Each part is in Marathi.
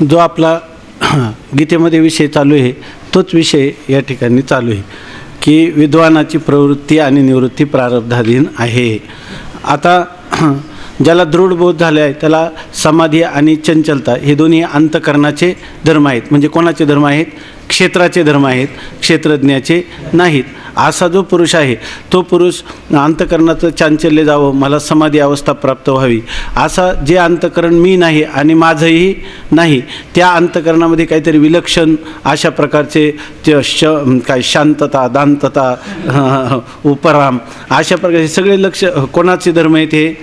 जो आपला गीतेमध्ये विषय चालू आहे तोच विषय या ठिकाणी चालू आहे की विद्वानाची प्रवृत्ती आणि निवृत्ती प्रारब्धाधीन आहे. आता ज्याला दृढ बोध झाले आहे त्याला समाधी आणि चंचलता हे दोन्ही अंतःकरणाचे धर्म आहेत. म्हणजे कोणाचे धर्म आहेत? क्षेत्राचे धर्म आहेत, क्षेत्रज्ञाचे नाहीत. असा जो पुरुष आहे तो पुरुष अंतःकरणाचं चांचल्य जावं, मला समाधी अवस्था प्राप्त व्हावी, असा जे अंतःकरण मी नाही आणि माझंही नाही त्या अंतःकरणामध्ये काहीतरी विलक्षण अशा प्रकारचे काय शांतता, दांतता, उपराम अशा प्रकारचे सगळे लक्ष कोणाचे धर्म आहेत? हे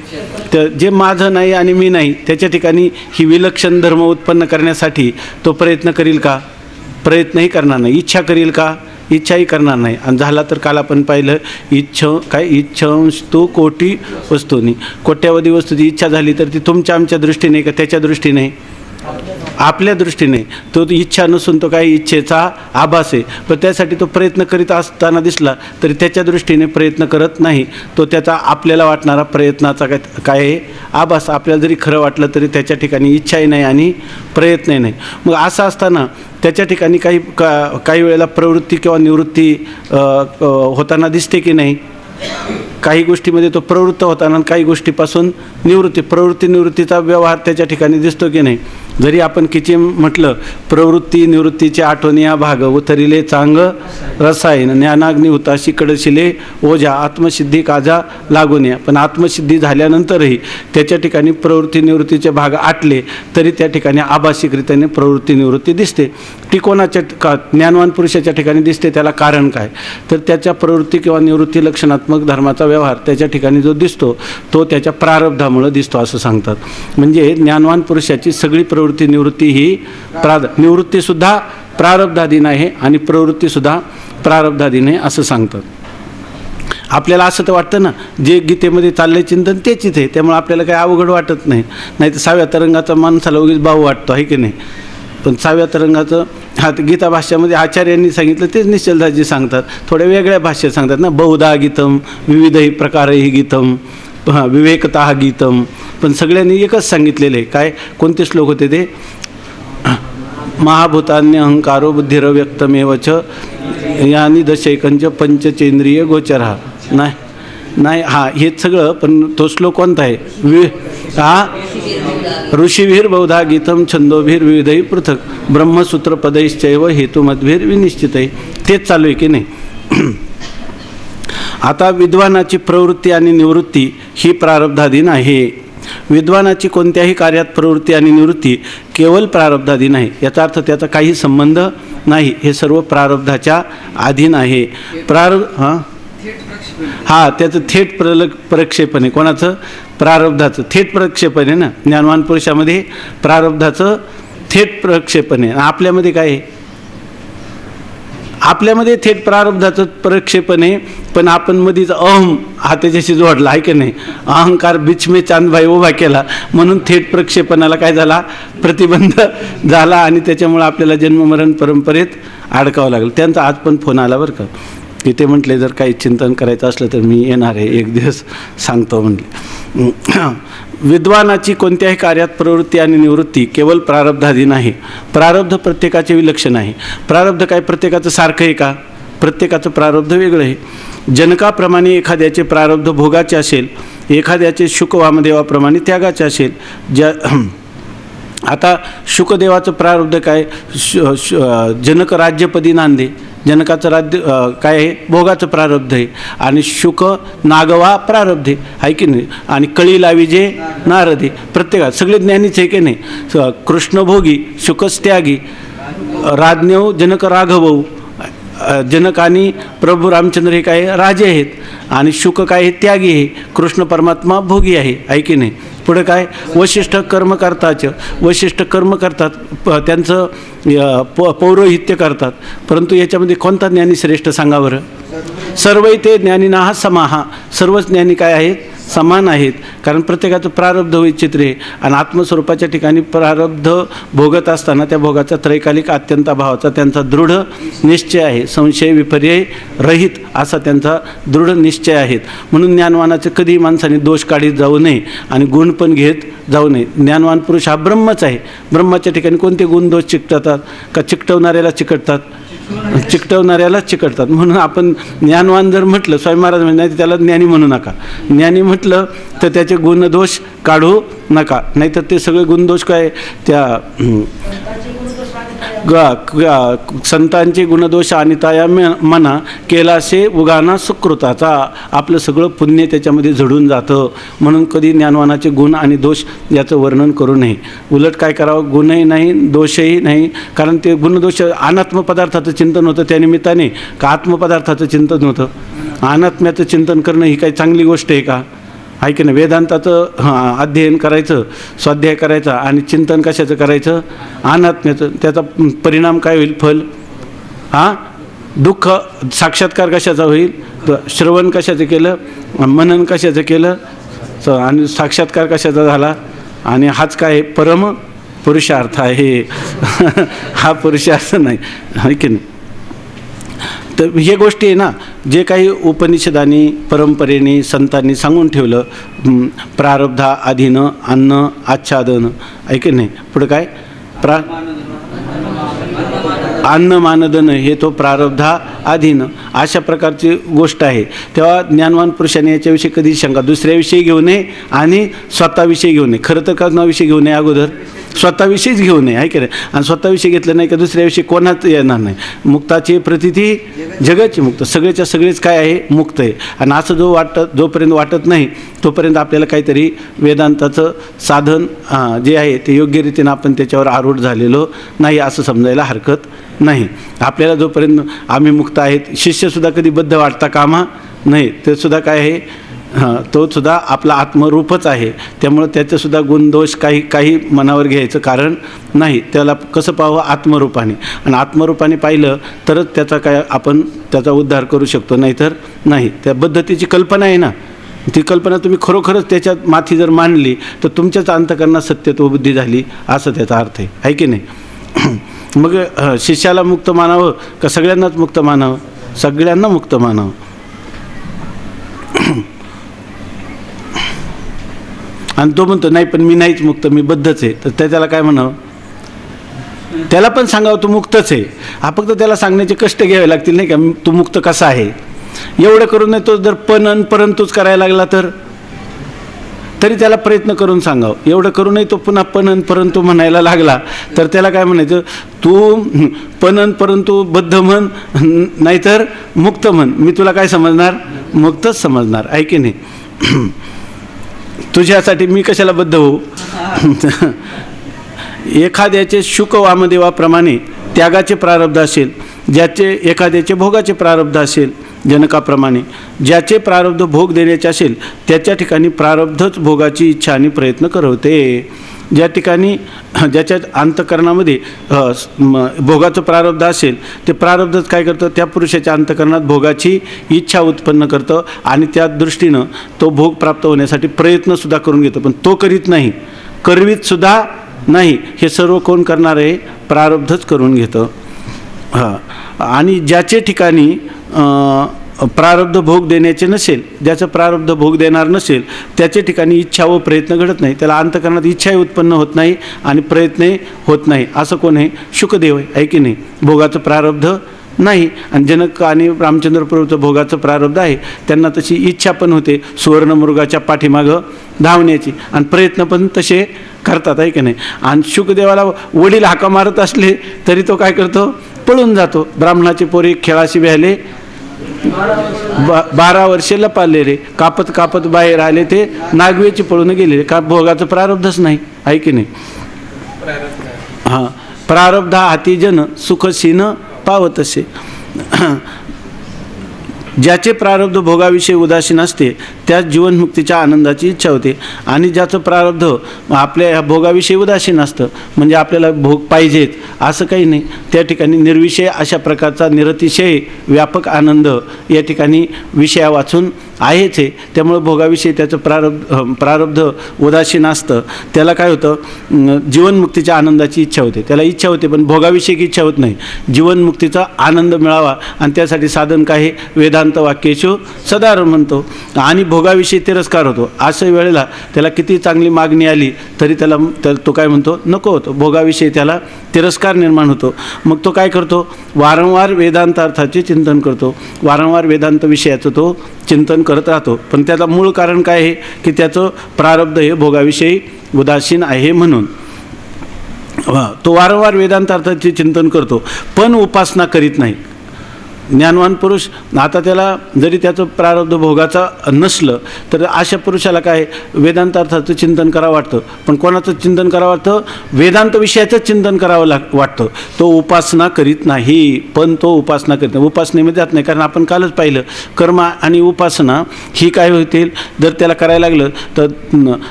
तर जे माझं नाही आणि मी नाही त्याच्या ठिकाणी ही विलक्षण धर्म उत्पन्न करण्यासाठी तो प्रयत्न करील का? प्रयत्नही करणार नाही. इच्छा करील का? इच्छाही करणार नाही. आणि झाला तर काल आपण पाहिलं इच्छंस्तु कोटी वस्तूंनी, कोट्यावधी वस्तूची इच्छा झाली तर ती तुमच्या आमच्या दृष्टीने का त्याच्या दृष्टीने? आपल्या दृष्टीने. तो इच्छा नसून तो काही इच्छेचा आभास आहे. पण त्यासाठी तो प्रयत्न करीत असताना दिसला तरी त्याच्या दृष्टीने प्रयत्न करत नाही. तो त्याचा आपल्याला वाटणारा प्रयत्नाचा काय आहे? आभास. आपल्याला जरी खरं वाटलं तरी त्याच्या ठिकाणी इच्छाही नाही आणि प्रयत्नही नाही. मग असं असताना त्याच्या ठिकाणी काही वेळेला प्रवृत्ती किंवा निवृत्ती होताना दिसते की नाही? काही गोष्टीमध्ये तो प्रवृत्त होताना काही गोष्टीपासून प्रवृत्ती निवृत्तीचा व्यवहार त्याच्या ठिकाणी दिसतो की नाही? जरी आपण किती म्हटलं प्रवृत्ती निवृत्तीचे आठवणिया भाग उतरिले चांग रसायन ज्ञानाग्नी हुताशी कडशिले ओझा आत्मसिद्धी काजा लागून या. पण आत्मसिद्धी झाल्यानंतरही त्याच्या ठिकाणी प्रवृत्ती निवृत्तीचे भाग आटले तरी त्या ठिकाणी आभासिकरित्याने प्रवृत्ती निवृत्ती दिसते. ती कोणाच्या ज्ञानवान पुरुषाच्या ठिकाणी दिसते. त्याला कारण काय? तर त्याच्या प्रवृत्ती किंवा निवृत्ती लक्षणात्मक धर्माचा व्यवहार त्याच्या ठिकाणी जो दिसतो तो त्याच्या प्रारब्धामुळे दिसतो असं सांगतात. म्हणजे ज्ञानवान पुरुषाची सगळी प्रवृत्ती निवृत्ती ही निवृत्तीसुद्धा प्रारब्धाधीन आहे आणि प्रवृत्तीसुद्धा प्रारब्धाधीन आहे असं सांगतात. आपल्याला असं तर वाटतं ना जे गीतेमध्ये चाललंय चिंतन तेच इथे, त्यामुळे आपल्याला काही अवघड वाटत नाही. नाही तर 6व्या तरंगाचा माणसाला उगीच भाऊ वाटतो आहे की नाही? पण 6व्या तरंगाचं गीता भाष्यामध्ये आचार्यांनी सांगितलं तेच निश्चलदासजी सांगतात. थोड्या वेगळ्या भाष्यात सांगतात ना, बहुधा गीतम विविधही प्रकारही गीतम विवेकता गीतम. पण सगळ्यांनी एकच सांगितलेलं आहे. काय? कोणते श्लोक होते ते? महाभूतान्य अहंकारो बुद्धिरव्यक्तमेवच यानी दशैकंच पंचचेंद्रिय गोचरा. नाही हेच सगळं. पण तो श्लोक कोणता आहे? ऋषीभिर बहुधा गीतम छंदोभिर विविधही पृथक ब्रह्मसूत्र पदैश्चैव हेतुमद्भिर विनिश्चितै. तेच चालू आहे की नाही? आता विद्वानाची प्रवृत्ती आणि निवृत्ती ही प्रारब्धाधीन आहे. विद्वानाची कोणत्याही कार्यात प्रवृत्ती आणि निवृत्ती केवळ प्रारब्धाधीन आहे. याचा अर्थ त्याचा काही संबंध नाही. हे सर्व प्रारब्धाच्या अधीन आहे. त्याचं थेट प्रक्षेपण आहे. कोणाचं? प्रारब्धाचं थेट प्रक्षेपण आहे ना. ज्ञानवान पुरुषामध्ये प्रारब्धाचं थेट प्रक्षेपण आहे. आपल्यामध्ये काय आहे? आपल्यामध्ये थेट प्रारब्धाचं प्रक्षेपण आहे. पण आपण मधीच अहम हा त्याच्याशी जोडला आहे की नाही? अहंकार बिचमे चांदभाई उभा केला म्हणून थेट प्रक्षेपणाला काय झाला? प्रतिबंध झाला आणि त्याच्यामुळे आपल्याला जन्ममरण परंपरेत अडकावं लागलं. त्यांचा आज पण फोन आला बरं का की ते म्हटले जर काही चिंतन करायचं असलं तर मी येणार आहे, एक दिवस सांगतो म्हटले. विद्वानाची कोणत्याही कार्यात प्रवृत्ती आणि निवृत्ती केवळ प्रारब्धाधीन आहे. प्रारब्ध प्रत्येकाचे विलक्षण आहे. प्रारब्ध काय प्रत्येकाचं सारखं आहे का? प्रत्येकाचं प्रारब्ध वेगळं आहे. जनकाप्रमाणे एखाद्याचे प्रारब्ध भोगाचे असेल, एखाद्याचे शुकवामदेवाप्रमाणे त्यागाचे असेल. आता शुकदेवाचं प्रारब्ध काय? जनक राज्यपदी नांदे. जनकाचं राज्य काय आहे? भोगाचं प्रारब्ध आहे. आणि शुक नागवा प्रारब्ध आहे की नाही? आणि कळी लावी जे नारदे. प्रत्येकात सगळे ज्ञानीच आहे की नाही? कृष्ण भोगी शुकच त्यागी. राजनेव जनक राघवऊ, जनक आणि प्रभू रामचंद्र हे काय राजे आहेत आणि शुक काय हे त्यागी आहे, कृष्ण परमात्मा भोगी आहे, आहे की नाही. पुढे काय वशिष्ठ कर्म करताच, वशिष्ठ कर्म करतात, त्यांचं पौरोहित्य करतात, परंतु याच्यामध्ये कोणता ज्ञानी श्रेष्ठ सांगा बरं. सर्व ते ज्ञानीना समाहा, सर्वच ज्ञानी काय आहेत, समान आहेत. कारण प्रत्येकाचं प्रारब्ध वैचित्र्य आहे आणि आत्मस्वरूपाच्या ठिकाणी प्रारब्ध भोगत असताना त्या भोगाचा त्रैकालिक अत्यंताभावाचा त्यांचा दृढ निश्चय आहे, संशय विपर्यय रहित असा त्यांचा दृढ निश्चय आहेत. म्हणून ज्ञानवानाचे कधीही माणसाने दोष काढीत जाऊ नये आणि गुण पण घेत जाऊ नये. ज्ञानवान पुरुष हा ब्रह्मच आहे. ब्रह्माच्या ठिकाणी कोणते गुण दोष चिकटतात का, चिकटवणाऱ्याला चिकटतात, चिकटवणाऱ्याला चिकटतात. म्हणून आपण ज्ञानवान जर म्हटलं, स्वामी महाराज म्हणजे नाही त्याला ज्ञानी म्हणू नका, ज्ञानी म्हटलं तर त्याचे गुणदोष काढू नका, नाहीतर ते सगळे गुणदोष काय त्या संतांचे गुणदोष अनिता या मना केलासे उगाना सुकृताचा, आपलं सगळं पुण्य त्याच्यामध्ये झडून जातं. म्हणून कधी ज्ञानवानाचे गुण आणि दोष याचं वर्णन करू नये. उलट काय करावं, गुणही नाही दोषही नाही. कारण ते गुणदोष अनात्म पदार्थाचं चिंतन होतं त्या निमित्ताने का आत्मपदार्थाचं चिंतन होतं. अनात्म्याचं चिंतन करणं ही काही चांगली गोष्ट आहे का, आहे की नाही. वेदांताचं अध्ययन करायचं, स्वाध्याय करायचा आणि चिंतन कशाचं करायचं, अनात्म्याचं. त्याचा परिणाम काय होईल, फल दुःख. साक्षात्कार कशाचा होईल, श्रवण कशाचं केलं, मनन कशाचं केलं आणि साक्षात्कार कशाचा झाला. आणि हाच काय परम पुरुषार्थ आहे हा पुरुषार्थ नाही, आहे की नाही. तर हे गोष्टी आहे ना, जे काही उपनिषदांनी परंपरेने संतांनी सांगून ठेवलं, प्रारब्धा अधीनं अन्न आच्छादन, ऐक नाही. पुढे काय अन्न मानदन हे तो प्रारब्धा अधीन अशा प्रकारची गोष्ट आहे. तेव्हा ज्ञानवान पुरुषाने याच्याविषयी कधी शंका दुसऱ्याविषयी घेऊ नये आणि स्वतःविषयी घेऊ नये. खरं तर कोणाविषयी घेऊ नये, अगोदर स्वतःविषयीच घेऊ नये, आहे की नाही. आणि स्वतःविषयी घेतलं नाही का दुसऱ्याविषयी कोणाच येणार नाही. मुक्ताची प्रतिती जगाची मुक्त, सगळेच्या सगळेच काय आहे, मुक्त आहे. आणि असं जोपर्यंत वाटत नाही तोपर्यंत आपल्याला काहीतरी वेदांताचं साधन जे आहे ते योग्य रीतीनं आपण त्याच्यावर आरूढ झालेलो नाही असं समजायला हरकत नाही. आपल्याला जोपर्यंत आम्ही मुक्त आहेत, शिष्यसुद्धा कधी बद्ध वाटता कामा नाही. ते सुद्धा काय आहे, तो सुद्धा आपला आत्मरूपच आहे. त्यामुळं त्याचंसुद्धा गुणदोष काही मनावर घ्यायचं कारण नाही. त्याला कसं पाहावं, आत्मरूपाने. आणि आत्मरूपाने पाहिलं तरच त्याचा काय आपण त्याचा उद्धार करू शकतो, नाहीतर नाही. त्या पद्धतीची कल्पना आहे ना, ती कल्पना तुम्ही खरोखरच त्याच्यात माथी जर मांडली तर तुमच्याच अंतःकरणात सत्यत्व बुद्धी झाली असं त्याचा अर्थ आहे की नाही. मग शिष्याला मुक्त मानावं का सगळ्यांनाच मुक्त मानावं, सगळ्यांना मुक्त मानावं. आणि तो म्हणतो नाही पण मी नाहीच मुक्त, मी बद्धच आहे, तर त्याला काय म्हणावं, त्याला पण सांगावं तू मुक्तच आहे. फक्त त्याला सांगण्याचे कष्ट घ्यावे लागतील नाही का, तू मुक्त कसा आहे. एवढं करून नाही तो जर पण परंतुच करायला लागला तर तरी त्याला प्रयत्न करून सांगावं. एवढं करूनही तो पुन्हा पण परंतु म्हणायला लागला तर त्याला काय म्हणायचं, तू पण परंतु बद्ध म्हण नाहीतर मुक्त म्हण, मी तुला काय समजणार, मुक्तच समजणार, आहे की नाही. तुझ्यासाठी मी कशाला बद्ध होऊ. एखाद्याचे शुक वामदेवाप्रमाणे त्यागाचे प्रारब्ध असेल, ज्याचे एखाद्याचे भोगाचे प्रारब्ध असेल, जनकाप्रमाणे ज्याचे प्रारब्ध भोग देण्याचे असेल त्याच्या ठिकाणी प्रारब्धच भोगाची इच्छा आणि प्रयत्न करवते. ज्या ठिकाणी ज्याच्या अंतःकरणामध्ये भोगाचं प्रारब्ध असेल ते प्रारब्धच काय करतं, त्या पुरुषाच्या अंतःकरणात भोगाची इच्छा उत्पन्न करतं आणि त्या दृष्टीनं तो भोग प्राप्त होण्यासाठी प्रयत्नसुद्धा करून घेतो. पण तो करीत नाही, करवीतसुद्धा नाही. हे सर्व कोण करणार आहे, प्रारब्धच करून घेतं. आणि ज्याचे ठिकाणी प्रारब्ध भोग देण्याचे नसेल, ज्याचं प्रारब्ध भोग देणार नसेल त्याच्या ठिकाणी इच्छा व प्रयत्न घडत नाही. त्याला अंतःकरणात इच्छाही उत्पन्न होत नाही आणि प्रयत्नही होत नाही. असं कोण आहे, शुकदेव आहे की नाही. भोगाचं प्रारब्ध नाही आणि जनक आणि रामचंद्र प्रभूचं भोगाचं प्रारब्ध आहे. त्यांना तशी इच्छा पण होते सुवर्णमृगाच्या पाठीमागं धावण्याची आणि प्रयत्न पण तसे करतात, आहे की नाही. आणि शुकदेवाला वडील हाका मारत असले तरी तो काय करतो, पळून जातो. ब्राह्मणाचे पोरी खेळाशी व्यायले 12 वर्षे लपाले रे, कापत कापत बाहेर आले ते नागवेची पळून गेले, का भोगाचं प्रारब्धच नाही, आहे की नाही. हां, प्रारब्धा हाती जन सुखसीन पावतसे. ज्याचे प्रारब्ध भोगाविषयी उदासीन असते त्याच जीवनमुक्तीच्या आनंदाची इच्छा होते. आणि ज्याचं प्रारब्ध आपल्या भोगाविषयी उदासीन असतं, म्हणजे आपल्याला भोग पाहिजेत असं काही नाही, त्या ठिकाणी निर्विषय अशा प्रकारचा निरतिशय व्यापक आनंद या ठिकाणी विषया वाचून आहेच आहे. त्यामुळं भोगाविषयी त्याचं प्रारब्ध उदासीन असतं, त्याला काय होतं, जीवनमुक्तीच्या आनंदाची इच्छा होते. त्याला इच्छा होते पण भोगाविषयी इच्छा होत नाही. जीवनमुक्तीचा आनंद मिळावा आणि त्यासाठी साधन काय आहे, वेदांत वाक्येषु सदार म्हणतो. आणि भोगाविषयी तिरस्कार होतो. अशा वेळेला त्याला किती चांगली मागणी आली तरी त्याला तो काय म्हणतो, नको होतो. भोगाविषयी त्याला तिरस्कार निर्माण होतो. मग तो काय करतो, वारंवार वेदांतार्थाचे चिंतन करतो, वारंवार वेदांत विषयाचं तो चिंतन करत राहतो. पण त्याचं मूळ कारण काय आहे की त्याचं प्रारब्ध हे भोगाविषयी उदासीन आहे म्हणून तो वारंवार वेदांतार्थाचे चिंतन करतो पण उपासना करीत नाही. ज्ञानवान पुरुष आता त्याला जरी त्याचं प्रारब्ध भोगाचा नसलं तर अशा पुरुषाला काय वेदांतार्थाचं चिंतन करावं वाटतं. पण कोणाचं चिंतन करावं वाटतं, वेदांत विषयाचं चिंतन करावं वाटतं. तो उपासना करीत नाही. पण तो उपासना करीत नाही, उपासनेमध्ये जात नाही. कारण आपण कालच पाहिलं कर्म आणि उपासना ही काय होतील, जर त्याला करायला लागलं तर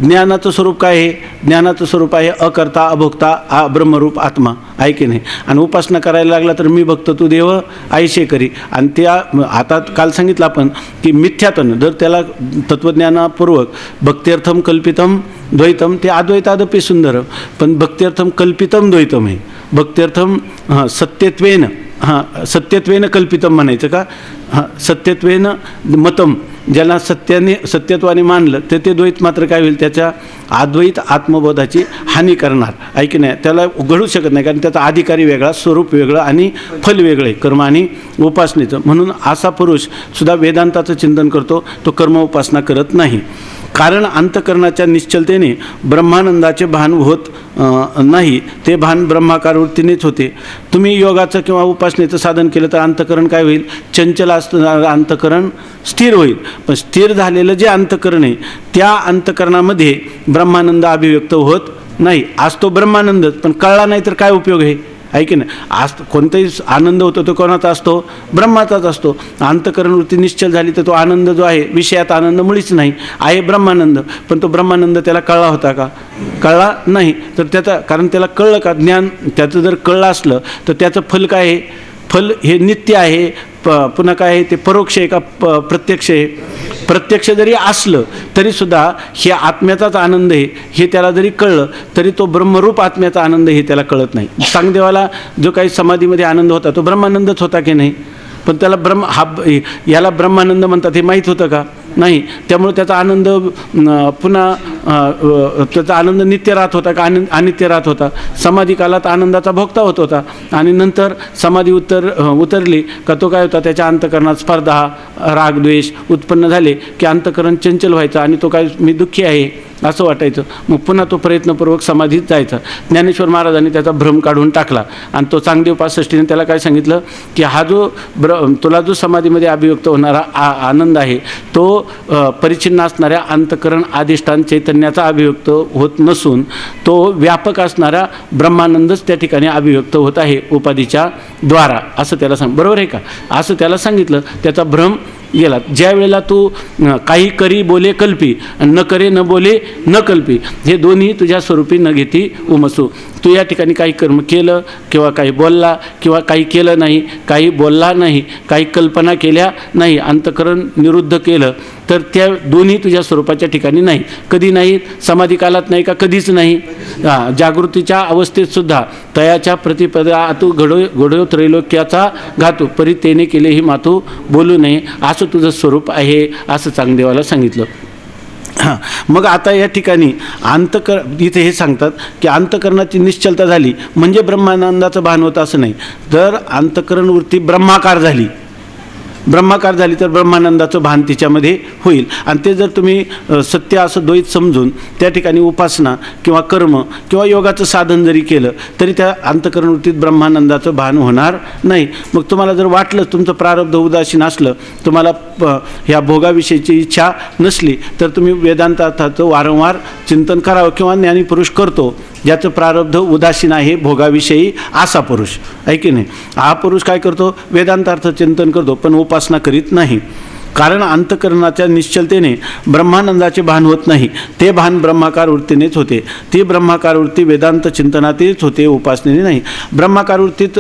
ज्ञानाचं स्वरूप काय आहे, ज्ञानाचं स्वरूप आहे अकर्ता अभोक्ता ब्रह्मरूप आत्मा आहे की नाही. आणि उपासना करायला लागला तर मी भक्त तू देव आईशे करी. आणि त्या आता काल सांगितलं आपण की मिथ्यातन जर त्याला तत्वज्ञानापूर्वक भक्त्यर्थम कल्पितम द्वैतम ते अद्वैतादपि सुंदर, पण भक्त्यर्थम कल्पितम द्वैतम आहे. भक्त्यर्थम सत्यत्वेन सत्यत्वेन कल्पितम म्हणायचं का, सत्यत्वेन मतम, ज्याला सत्यत्वाने मानलं तर ते द्वैत मात्र काय होईल, त्याच्या अद्वैत आत्मबोधाची हानी करणार आहे की नाही. त्याला घडू शकत नाही कारण त्याचा अधिकारी वेगळा, स्वरूप वेगळं आणि फल वेगळं आहे कर्म आणि उपासनेचं. म्हणून असा पुरुष सुद्धा वेदांताचं चिंतन करतो, तो कर्म उपासना करत नाही. कारण अंतकरणाच्या निश्चलतेने ब्रह्मानंदाचे भान होत नाही, ते भान ब्रह्माकार वृत्तीनेच होते. तुम्ही योगाचं किंवा उपासनेचं साधन केलं तर अंतकरण काय होईल, चंचल असतं अंतकरण स्थिर होईल. पण स्थिर झालेलं जे अंतकरण आहे त्या अंतकरणामध्ये ब्रह्मानंद अभिव्यक्त होत नाही. आज तो ब्रह्मानंदच, पण कळला नाही तर काय उपयोग आहे की नाही. आज कोणताही आनंद होतो तो कोणाचा असतो, ब्रह्माचाच असतो. अंतकरण वृत्ती निश्चल झाली तर तो आनंद जो आहे विषयात आनंद मुळीच नाही, आहे ब्रह्मानंद. पण तो ब्रह्मानंद त्याला कळला होता का, कळला नाही. तर त्याचा कारण त्याला कळलं का, ज्ञान त्याचं जर कळलं असलं तर त्याचं फल काय आहे, फल हे नित्य आहे. पुन्हा काय आहे ते परोक्ष आहे का प्रत्यक्ष आहे. प्रत्यक्ष जरी असलं तरीसुद्धा हे आत्म्याचाच आनंद आहे हे त्याला जरी कळलं तरी तो ब्रह्मरूप आत्म्याचा आनंद हे त्याला कळत नाही. सांगदेवाला जो काही समाधीमध्ये आनंद होता तो ब्रह्मानंदच होता की नाही. पण त्याला याला ब्रह्मानंद म्हणतात हे माहीत होतं का, नाही. त्यामुळे त्याचा आनंद पुन्हा त्याचा आनंद नित्य राहत होता का अनित्य राहत होता. समाधी कालात आनंदाचा भोगता होत होता आणि नंतर समाधी उतरली का तो काय होता, त्याच्या अंतकरणात स्पर्धा राग द्वेष उत्पन्न झाले की अंतकरण चंचल व्हायचं आणि तो काय मी दुःखी आहे असं वाटायचं. मग पुन्हा तो प्रयत्नपूर्वक समाधीत जायचा. ज्ञानेश्वर महाराजांनी त्याचा भ्रम काढून टाकला आणि तो चांगदेव 65ने त्याला काय सांगितलं की हा जो तुला जो समाधीमध्ये अभिव्यक्त होणारा आनंद आहे तो परिच्छिन्न असणाऱ्या अंतकरण अधिष्ठान चैतन्याचा अभिव्यक्त होत नसून तो व्यापक असणारा ब्रह्मानंदच त्या ठिकाणी अभिव्यक्त होत आहे उपाधीच्या द्वारा, असं त्याला बरोबर आहे का, असं त्याला सांगितलं. त्याचा भ्रम गेला. ज्या वेळेला तू काही करी बोले कल्पी, न करे न बोले न कल्पी, हे दोन्ही तुझ्या स्वरूपी न घेती उमसू. तू या ठिकाणी काही कर्म केलं किंवा काही बोलला किंवा काही केलं नाही, काही बोलला नाही, काही कल्पना केल्या नाही, अंतकरण निरुद्ध केलं तर त्या दोन्ही तुझ्या स्वरूपाच्या ठिकाणी नाही. कधी नाही, समाधी कालात नाही का, कधीच नाही. जागृतीच्या अवस्थेतसुद्धा तयाच्या प्रतिपदा आतू घडो त्रैलोक्याचा घातू परी तेने केले ही मातू बोलू नये, असं तुझं स्वरूप आहे असं चांगदेवाला सांगितलं. मग आता या ठिकाणी इथे हे सांगतात की अंतकरणाची निश्चलता झाली म्हणजे ब्रह्मानंदाचं भान होतं असं नाही. जर अंतकरण वृत्ती ब्रह्माकार झाली ब्रह्माकार झाली तर ब्रह्मानंदाचं भान तिच्यामध्ये होईल. आणि ते जर तुम्ही सत्य असं द्वैत समजून त्या ठिकाणी उपासना किंवा कर्म किंवा योगाचं साधन जरी केलं तरी त्या अंतःकरणवृत्तीत ब्रह्मानंदाचं भान होणार नाही. मग तुम्हाला जर वाटलं तुमचं प्रारब्ध उदासीन असलं, तुम्हाला ह्या भोगाविषयीची इच्छा नसली, तर तुम्ही वेदांताचं वारंवार चिंतन करावं. किंवा ज्ञानीपुरुष करतो ज्याचं प्रारब्ध उदासीन आहे भोगाविषयी, असा पुरुष आहे की नाही. हा पुरुष काय करतो? वेदांतार्थ चिंतन करतो पण उपासना करीत नाही. कारण अंतःकरणाच्या निश्चलतेने ब्रह्मानंदाचे भान होत नाही. ते भान ब्रह्माकार वृत्तीनेच होते. ती ब्रह्माकार वृत्ती वेदांत चिंतनातच होते, उपासनेने नाही. ब्रह्माकार वृत्तीत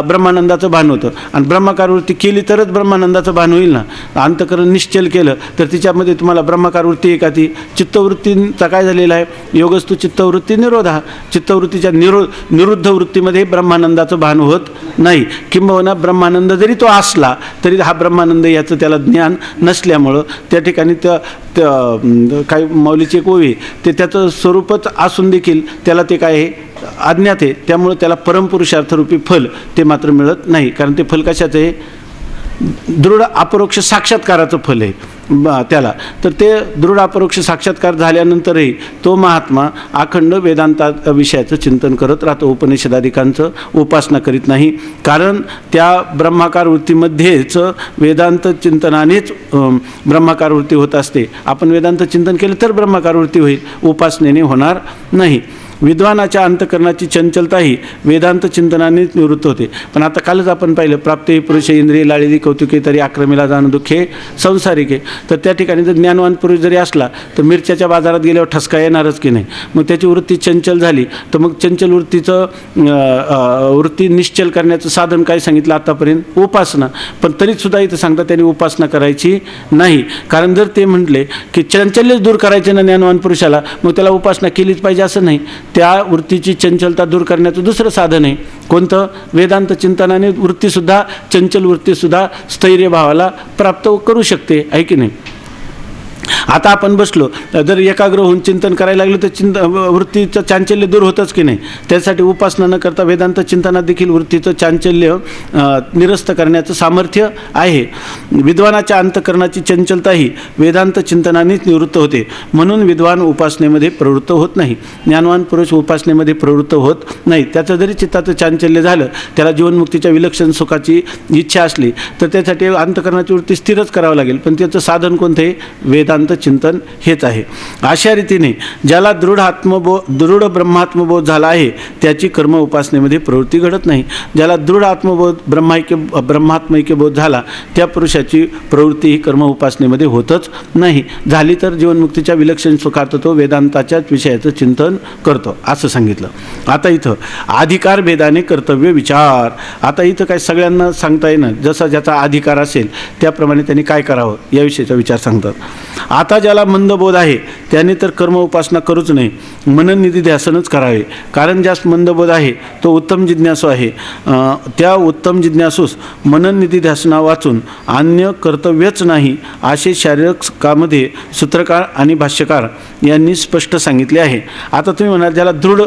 ब्रह्मानंदाचं भान होतं आणि ब्रह्माकार वृत्ती केली तरच ब्रह्मानंदाचं भान होईल ना. अंतःकरण निश्चल केलं तर तिच्यामध्ये तुम्हाला ब्रह्माकार वृत्ती आहे का? ती चित्तवृत्तींचा काय झालेला आहे? योगस्तु चित्तवृत्ती निरोधा. चित्तवृत्तीच्या निरुद्ध वृत्तीमध्ये ब्रह्मानंदाचं भान होत नाही. किंबहुना ब्रह्मानंद जरी तो असला तरी हा ब्रह्मानंद याचं त्याला ज्ञान नसल्यामुळं त्या ठिकाणी त्या काही मौलीची एक ओवी, ते त्याचं स्वरूपच असून देखील त्याला ते काय आहे? अज्ञात आहे. त्यामुळं त्याला परमपुरुषार्थरूपी फल ते मात्र मिळत नाही. कारण ते फल कशाचं आहे? दृढ अपरोक्ष साक्षात्काराचं फल आहे त्याला. तर ते दृढ अपरोक्ष साक्षात्कार झाल्यानंतरही तो महात्मा अखंड वेदांता विषयाचं चिंतन करत राहतो, उपनिषदादिकांचं उपासना करीत नाही. कारण त्या ब्रह्माकार वृत्तीमध्येच वेदांत चिंतनानेच ब्रह्माकार वृत्ती होत असते. आपण वेदांत चिंतन केलं तर ब्रह्माकार वृत्ती होईल, उपासनेने होणार नाही. विद्वानाच्या अंतःकरणाची चंचलताही वेदांत चिंतनानेच निवृत्त होते. पण आता कालच आपण पाहिलं, प्राप्ते पुरुष इंद्रिय लाळिली कौतुके तरी आक्रमीला जाणं दुःखे संसारिके. तर त्या ठिकाणी जर ज्ञानवान पुरुष जरी असला तर मिरच्याच्या बाजारात गेल्यावर ठसका येणारच की नाही. मग त्याची वृत्ती चंचल झाली तर मग चंचल वृत्ती निश्चल करण्याचं साधन काय सांगितलं आतापर्यंत? उपासना. पण तरीसुद्धा इथं सांगतात त्यांनी उपासना करायची नाही. कारण जर ते म्हटले की चंचल्यच दूर करायचे ना ज्ञानवान पुरुषाला, मग त्याला उपासना केलीच पाहिजे असं नाही. त्या वृत्तीची चंचलता दूर करण्याचं दुसरं साधन आहे. कोणतं? वेदांत चिंतनाने वृत्तीसुद्धा, चंचल वृत्तीसुद्धा स्थैर्यभावाला प्राप्त करू शकते, आहे की नाही. आता आपण बसलो जर एकाग्र होऊन चिंतन करायला लागलं तर वृत्तीचं चांचल्य दूर होतंच की नाही. त्यासाठी उपासना न करता वेदांत चिंतनात देखील वृत्तीचं चांचल्य निरस्त करण्याचं सामर्थ्य आहे. विद्वानाच्या अंतःकरणाची चंचलताही वेदांत चिंतनानेच निवृत्त होते. म्हणून विद्वान उपासनेमध्ये प्रवृत्त होत नाही. ज्ञानवान पुरुष उपासनेमध्ये प्रवृत्त होत नाही. त्याचं जरी चित्ताचं चांचल्य झालं, त्याला जीवनमुक्तीच्या विलक्षण सुखाची इच्छा असली तर त्यासाठी अंतःकरणाची वृत्ती स्थिरच करावं लागेल. पण त्याचं साधन कोणतं आहे? वेदांत चिंतन हेच आहे. अशा रीतीने ज्याला दृढ ब्रह्मात्मबोध झाला आहे त्याची कर्म उपासनेमध्ये प्रवृत्ती घडत नाही. ज्याला दृढ आत्मबोध ब्रह्मात्मैक्य बोध झाला त्या पुरुषाची प्रवृत्ती ही कर्म उपासनेमध्ये होतच नाही. झाली तर जीवनमुक्तीच्या विलक्षण सुखार्थ तो वेदांताच्याच विषयाचं चिंतन करतो असं सांगितलं. आता इथं अधिकार भेदाने कर्तव्य विचार. आता इथं काय सगळ्यांना सांगता येणार, जसा ज्याचा अधिकार असेल त्याप्रमाणे त्यांनी काय करावं याविषयीचा विचार सांगतात. आता ज्याला मंदबोध आहे त्याने तर कर्म उपासना करूच नाही, मनन निधी ध्यासनच करावे. कारण ज्यास मंदबोध आहे तो उत्तम जिज्ञासू आहे. त्या उत्तम जिज्ञासूस मनन निधी ध्यासना वाचून अन्य कर्तव्यच नाही असे शारीरिकामध्ये सूत्रकार आणि भाष्यकार यांनी स्पष्ट सांगितले आहे. आता तुम्ही म्हणाल ज्याला दृढ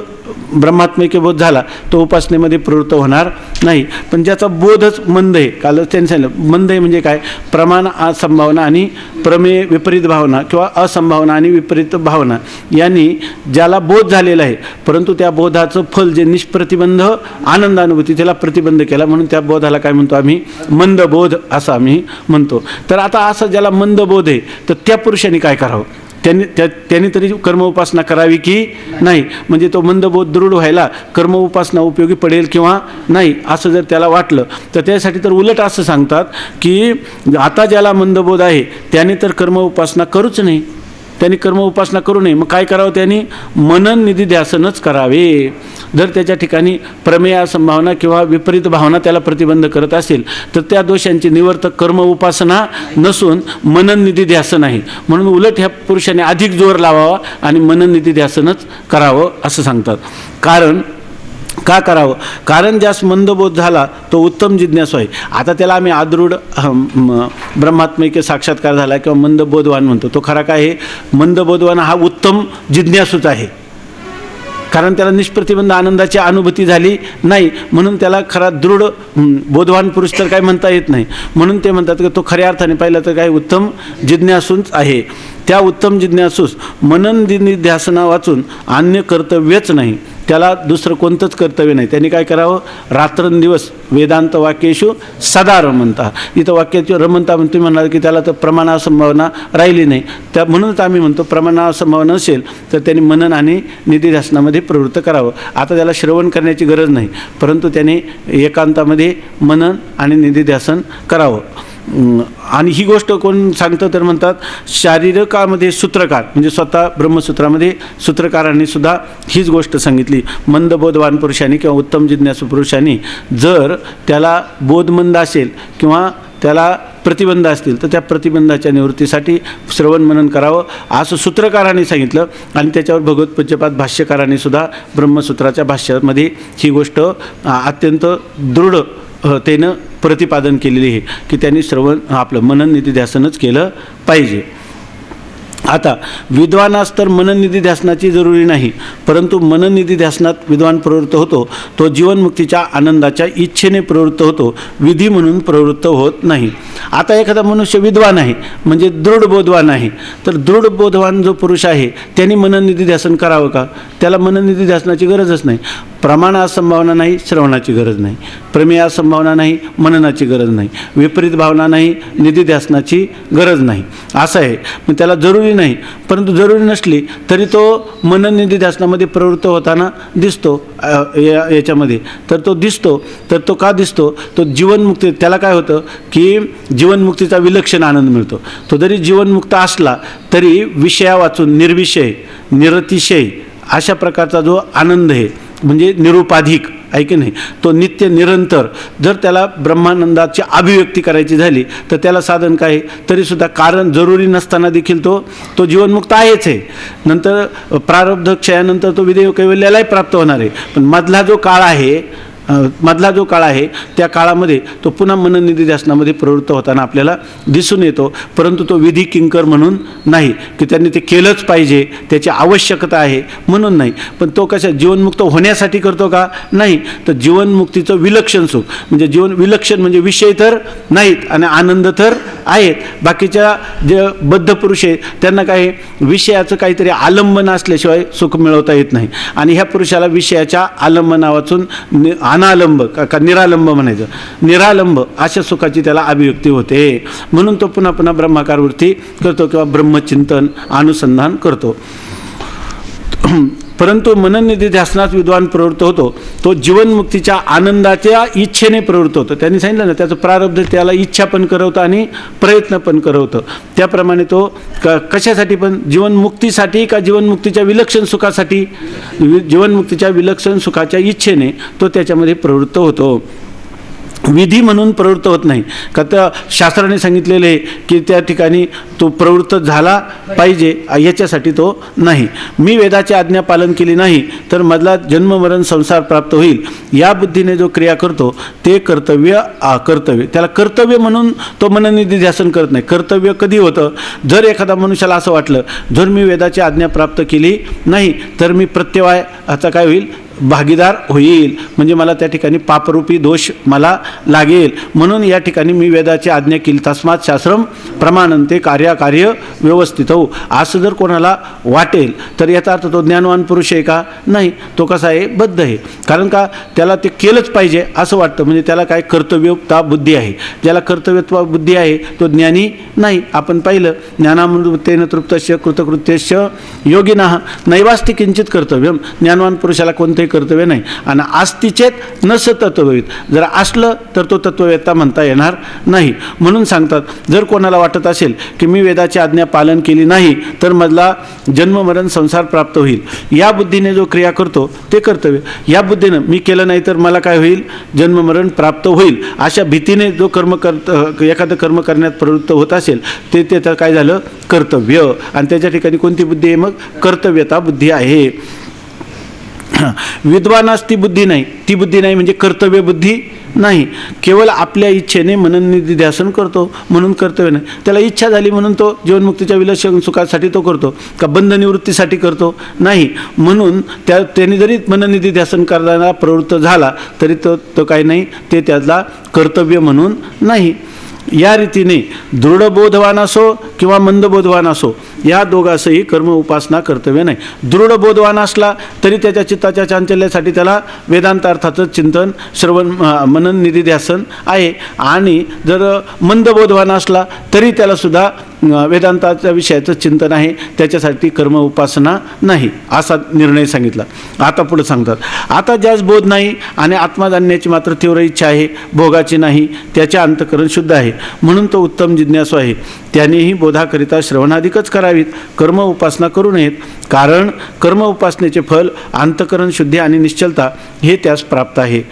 ब्रह्मात्मैक्य बोध झाला तो उपासनेमध्ये प्रवृत्त होणार नाही. पण ज्याचा बोधच मंद आहे, कालच त्यांनी सांगितलं मंद आहे म्हणजे काय? प्रमाण असंभावना आणि प्रमेय विपरीत भावना किंवा असंभावना आणि विपरीत भावना यांनी ज्याला बोध झालेला आहे परंतु त्या बोधाचं फल जे निष्प्रतिबंध आनंदानुभूती त्याला प्रतिबंध केला, म्हणून त्या बोधाला काय म्हणतो आम्ही? मंदबोध असं आम्ही म्हणतो. तर आता असं ज्याला मंदबोध आहे तर त्या पुरुषांनी काय करावं? त्यांनी तरी कर्म उपासना करावी की नाही? म्हणजे तो मंदबोध दृढ व्हायला कर्म उपासना उपयोगी पडेल किंवा नाही असं जर त्याला वाटलं तर त्यासाठी तर उलट असं सांगतात की आता ज्याला मंदबोध आहे त्याने तर कर्म उपासना करूच नाही, त्यांनी कर्म उपासना करू नये. मग काय करावं? त्यांनी मनन निधी ध्यासनच करावे. जर त्याच्या ठिकाणी प्रमेय संभावना किंवा विपरीत भावना त्याला प्रतिबंध करत असेल तर त्या दोषांची निवर्तक कर्म उपासना नसून मनन निधी ध्यासन आहे. म्हणून उलट ह्या पुरुषाने अधिक जोर लावावा आणि मनन निधी ध्यासनच करावं असं सांगतात. कारण का करावं? कारण ज्यास मंदबोध झाला तो उत्तम जिज्ञासू आहे. आता त्याला आम्ही आदृढ ब्रह्मात्मैक्य साक्षात्कार झाला किंवा मंदबोधवान म्हणतो. तो खरा काय आहे? मंदबोधवान हा उत्तम जिज्ञासूच आहे. कारण त्याला निष्प्रतिबंध आनंदाची अनुभूती झाली नाही, म्हणून त्याला खरा दृढ बोधवान पुरुष तर काय म्हणता येत नाही. म्हणून ते म्हणतात की तो खऱ्या अर्थाने पाहिलं तर काय उत्तम जिज्ञासूच आहे. त्या उत्तम जिज्ञासूस मनन निध्यासना वाचून अन्य कर्तव्यच नाही, त्याला दुसरं कोणतंच कर्तव्य नाही. त्यांनी काय करावं, रात्रंदिवस वेदांत वाक्येषु सदा रमंता. इथं वाक्याची रमंता तुम्ही म्हणाल की त्याला तर प्रमाणासंभावना राहिली नाही, त्या म्हणूनच आम्ही म्हणतो प्रमाणासंभावना नसेल तर त्यांनी मनन आणि निधिध्यासनामध्ये प्रवृत्त करावं. आता त्याला श्रवण करण्याची गरज नाही, परंतु त्याने एकांतामध्ये मनन आणि निधिध्यासन करावं. आणि ही गोष्ट कोण सांगतं तर म्हणतात शारीरकामध्ये सूत्रकार म्हणजे स्वतः ब्रह्मसूत्रामध्ये सूत्रकारांनी सुद्धा हीच गोष्ट सांगितली. मंदबोधवान पुरुषांनी किंवा उत्तम जिज्ञासू पुरुषांनी जर त्याला बोधमंद असेल किंवा त्याला प्रतिबंध असतील तर त्या प्रतिबंधाच्या निवृत्तीसाठी श्रवण मनन करावं असं सूत्रकारांनी सांगितलं. आणि त्याच्यावर भगवत्पूज्यपाद भाष्यकारांनी सुद्धा ब्रह्मसूत्राच्या भाष्यामध्ये ही गोष्ट अत्यंत दृढ त्यानं प्रतिपादन केलेली आहे की त्यांनी श्रवण आपलं मनन निधिध्यासनच केलं पाहिजे. आता विद्वानास तर मनन निधिध्यासनाची जरुरी नाही, परंतु मनन निधिध्यासनात विद्वान प्रवृत्त होतो तो जीवनमुक्तीच्या आनंदाच्या इच्छेने प्रवृत्त होतो, विधी म्हणून प्रवृत्त होत नाही. आता एखादा मनुष्य विद्वान आहे म्हणजे दृढ बोधवान आहे, तर दृढ बोधवान जो पुरुष आहे त्यांनी मनन निधिध्यासन करावं का? त्याला मनन निधिध्यासनाची गरजच नाही. प्रमाणास संभावना नाही, श्रवणाची गरज नाही. प्रमेयास संभावना नाही, मननाची गरज नाही. विपरीत भावना नाही, निधिध्यासनाची गरज नाही. असं आहे. मग त्याला जरुरी नाही, परंतु जरुरी नसली तरी तो मनन निधिध्यासनामध्ये प्रवृत्त होताना दिसतो. याच्यामध्ये तर तो दिसतो. तर तो का दिसतो? तो जीवनमुक्ती, त्याला काय होतं की जीवनमुक्तीचा विलक्षण आनंद मिळतो. तो जरी जीवनमुक्त असला तरी विषया वाचून निर्विषय निरतिशय अशा प्रकारचा जो आनंद आहे म्हणजे निरुपाधिक आहे की नाही, तो नित्य निरंतर जर त्याला ब्रह्मानंदाची अभिव्यक्ती करायची झाली तर त्याला साधन काय आहे? तरीसुद्धा कारण जरुरी नसताना देखील तो जीवनमुक्त आहेच आहे. नंतर प्रारब्ध क्षयानंतर तो विदेह कैवल्यालाही प्राप्त होणार आहे. पण मधला जो काळ आहे त्या काळामध्ये तो पुन्हा मनन निधिध्यासनामध्ये प्रवृत्त होताना आपल्याला दिसून येतो. परंतु तो विधी किंकर म्हणून नाही की त्यांनी ते केलंच पाहिजे, त्याची आवश्यकता आहे म्हणून नाही. पण तो कशा जीवनमुक्त होण्यासाठी करतो का? नाही. तर जीवनमुक्तीचं विलक्षण सुख म्हणजे विलक्षण म्हणजे विषय तर नाहीत आणि आनंद तर आहेत. बाकीच्या जे बद्ध पुरुष आहेत त्यांना काय विषयाचं काहीतरी आलंबन असल्याशिवाय सुख मिळवता येत नाही. आणि ह्या पुरुषाला विषयाच्या आलंबना वाचून अनालंब का निरालंब म्हणायचं, निरालंब अशा सुखाची त्याला अभिव्यक्ती होते. म्हणून तो पुन्हा पुन्हा ब्रह्माकार वृत्ती करतो किंवा ब्रह्मचिंतन अनुसंधान करतो. परंतु मनन निधिध्यासनात विद्वान प्रवृत्त होतो तो जीवनमुक्तीच्या आनंदाच्या इच्छेने प्रवृत्त होतो. त्यांनी सांगितलं ना त्याचं प्रारब्ध त्याला इच्छा पण करवतं आणि प्रयत्न पण करवतं. त्याप्रमाणे तो कशासाठी पण जीवनमुक्तीसाठी का जीवनमुक्तीच्या विलक्षण सुखासाठी, जीवनमुक्तीच्या विलक्षण सुखाच्या इच्छेने तो त्याच्यामध्ये प्रवृत्त होतो. विधी म्हणून प्रवृत्त होत नाही का? त्या शास्त्राने सांगितलेले की त्या ठिकाणी तो प्रवृत्त झाला पाहिजे याच्यासाठी तो नाही. मी वेदाची आज्ञा पालन केली नाही तर मधला जन्ममरण संसार प्राप्त होईल या बुद्धीने जो क्रिया करतो ते कर्तव्य त्याला कर्तव्य म्हणून तो मनन निधिध्यासन करत नाही. कर्तव्य कधी होतं? जर एखादा मनुष्याला असं वाटलं जर मी वेदाची आज्ञा प्राप्त केली नाही तर मी प्रत्यवायाचा काय होईल भागीदार होईल, म्हणजे मला त्या ठिकाणी पापरूपी दोष मला लागेल. म्हणून या ठिकाणी मी वेदाची आज्ञा केली तस्मात् शास्त्रम प्रमाणन्ते कार्य व्यवस्थित हो असं जर कोणाला वाटेल तर याचा अर्थ तो ज्ञानवान पुरुष आहे का? नाही. तो कसा आहे? बद्ध आहे. कारण का? त्याला ते केलंच पाहिजे असं वाटतं. म्हणजे त्याला काय कर्तव्यता बुद्धी आहे. ज्याला कर्तव्यत्व बुद्धी आहे तो ज्ञानी नाही. आपण पाहिलं ज्ञानामृतेन तृप्तस्य कृतकृत्यस्य योगिनः नैवास्ति किंचित कर्तव्यम. ज्ञानवान पुरुषाला कोणतेही कर्तव्य नाही. आणि आस्तिचेत नस तत्ववेद, जर असलं तर तो तत्ववेत्ता म्हणता येणार नाही. म्हणून सांगतात जर कोणाला वाटत असेल की मी वेदाची आज्ञा पालन केली नाही तर मधला जन्ममरण संसार प्राप्त होईल या बुद्धीने जो क्रिया करतो ते कर्तव्य. या बुद्धीनं मी केलं नाही तर मला काय होईल? जन्ममरण प्राप्त होईल अशा भीतीने जो एखादं कर्म करण्यात प्रवृत्त होत असेल ते तर काय झालं? कर्तव्य. आणि त्याच्या ठिकाणी कोणती बुद्धी आहे? मग कर्तव्यता बुद्धी आहे. विद्वानास ती बुद्धी नाही. ती बुद्धी नाही म्हणजे कर्तव्य बुद्धी नाही. केवळ आपल्या इच्छेने मनन निधिध्यासन करतो म्हणून कर्तव्य नाही. त्याला इच्छा झाली म्हणून तो जीवनमुक्तीच्या विलक्षण सुखासाठी तो करतो का बंधनिवृत्तीसाठी करतो नाही. म्हणून त्याने जरी मनन निधिध्यासन करताना प्रवृत्त झाला तरी तो काही नाही, ते त्याला कर्तव्य म्हणून नाही. या रीतीने दृढबोधवान असो किंवा मंदबोधवान असो या दोघांसही कर्म उपासना कर्तव्य नाही. दृढबोधवान असला तरी त्याच्या चित्ताच्या चांचल्यासाठी त्याला वेदांतार्थाचं चिंतन श्रवण मनन निधिध्यासन आहे. आणि जर मंदबोधवान असला तरी त्यालासुद्धा वेदांताच्या विषयाचं चिंतन आहे, त्याच्यासाठी कर्म उपासना नाही असा निर्णय सांगितला. आता पुढे सांगतात, आता ज्यास बोध नाही आणि आत्मा जाणण्याची मात्र तीव्र इच्छा आहे, भोगाची नाही, त्याचे अंतःकरण शुद्ध आहे म्हणून तो उत्तम जिज्ञासू आहे. त्यानेही बोधाकरिता श्रवणाधिकच करावीत, कर्म उपासना करू नयेत. कारण कर्म उपासनेचे फल अंतःकरण शुद्धी आणि निश्चलता हे त्यास प्राप्त आहे.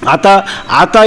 आता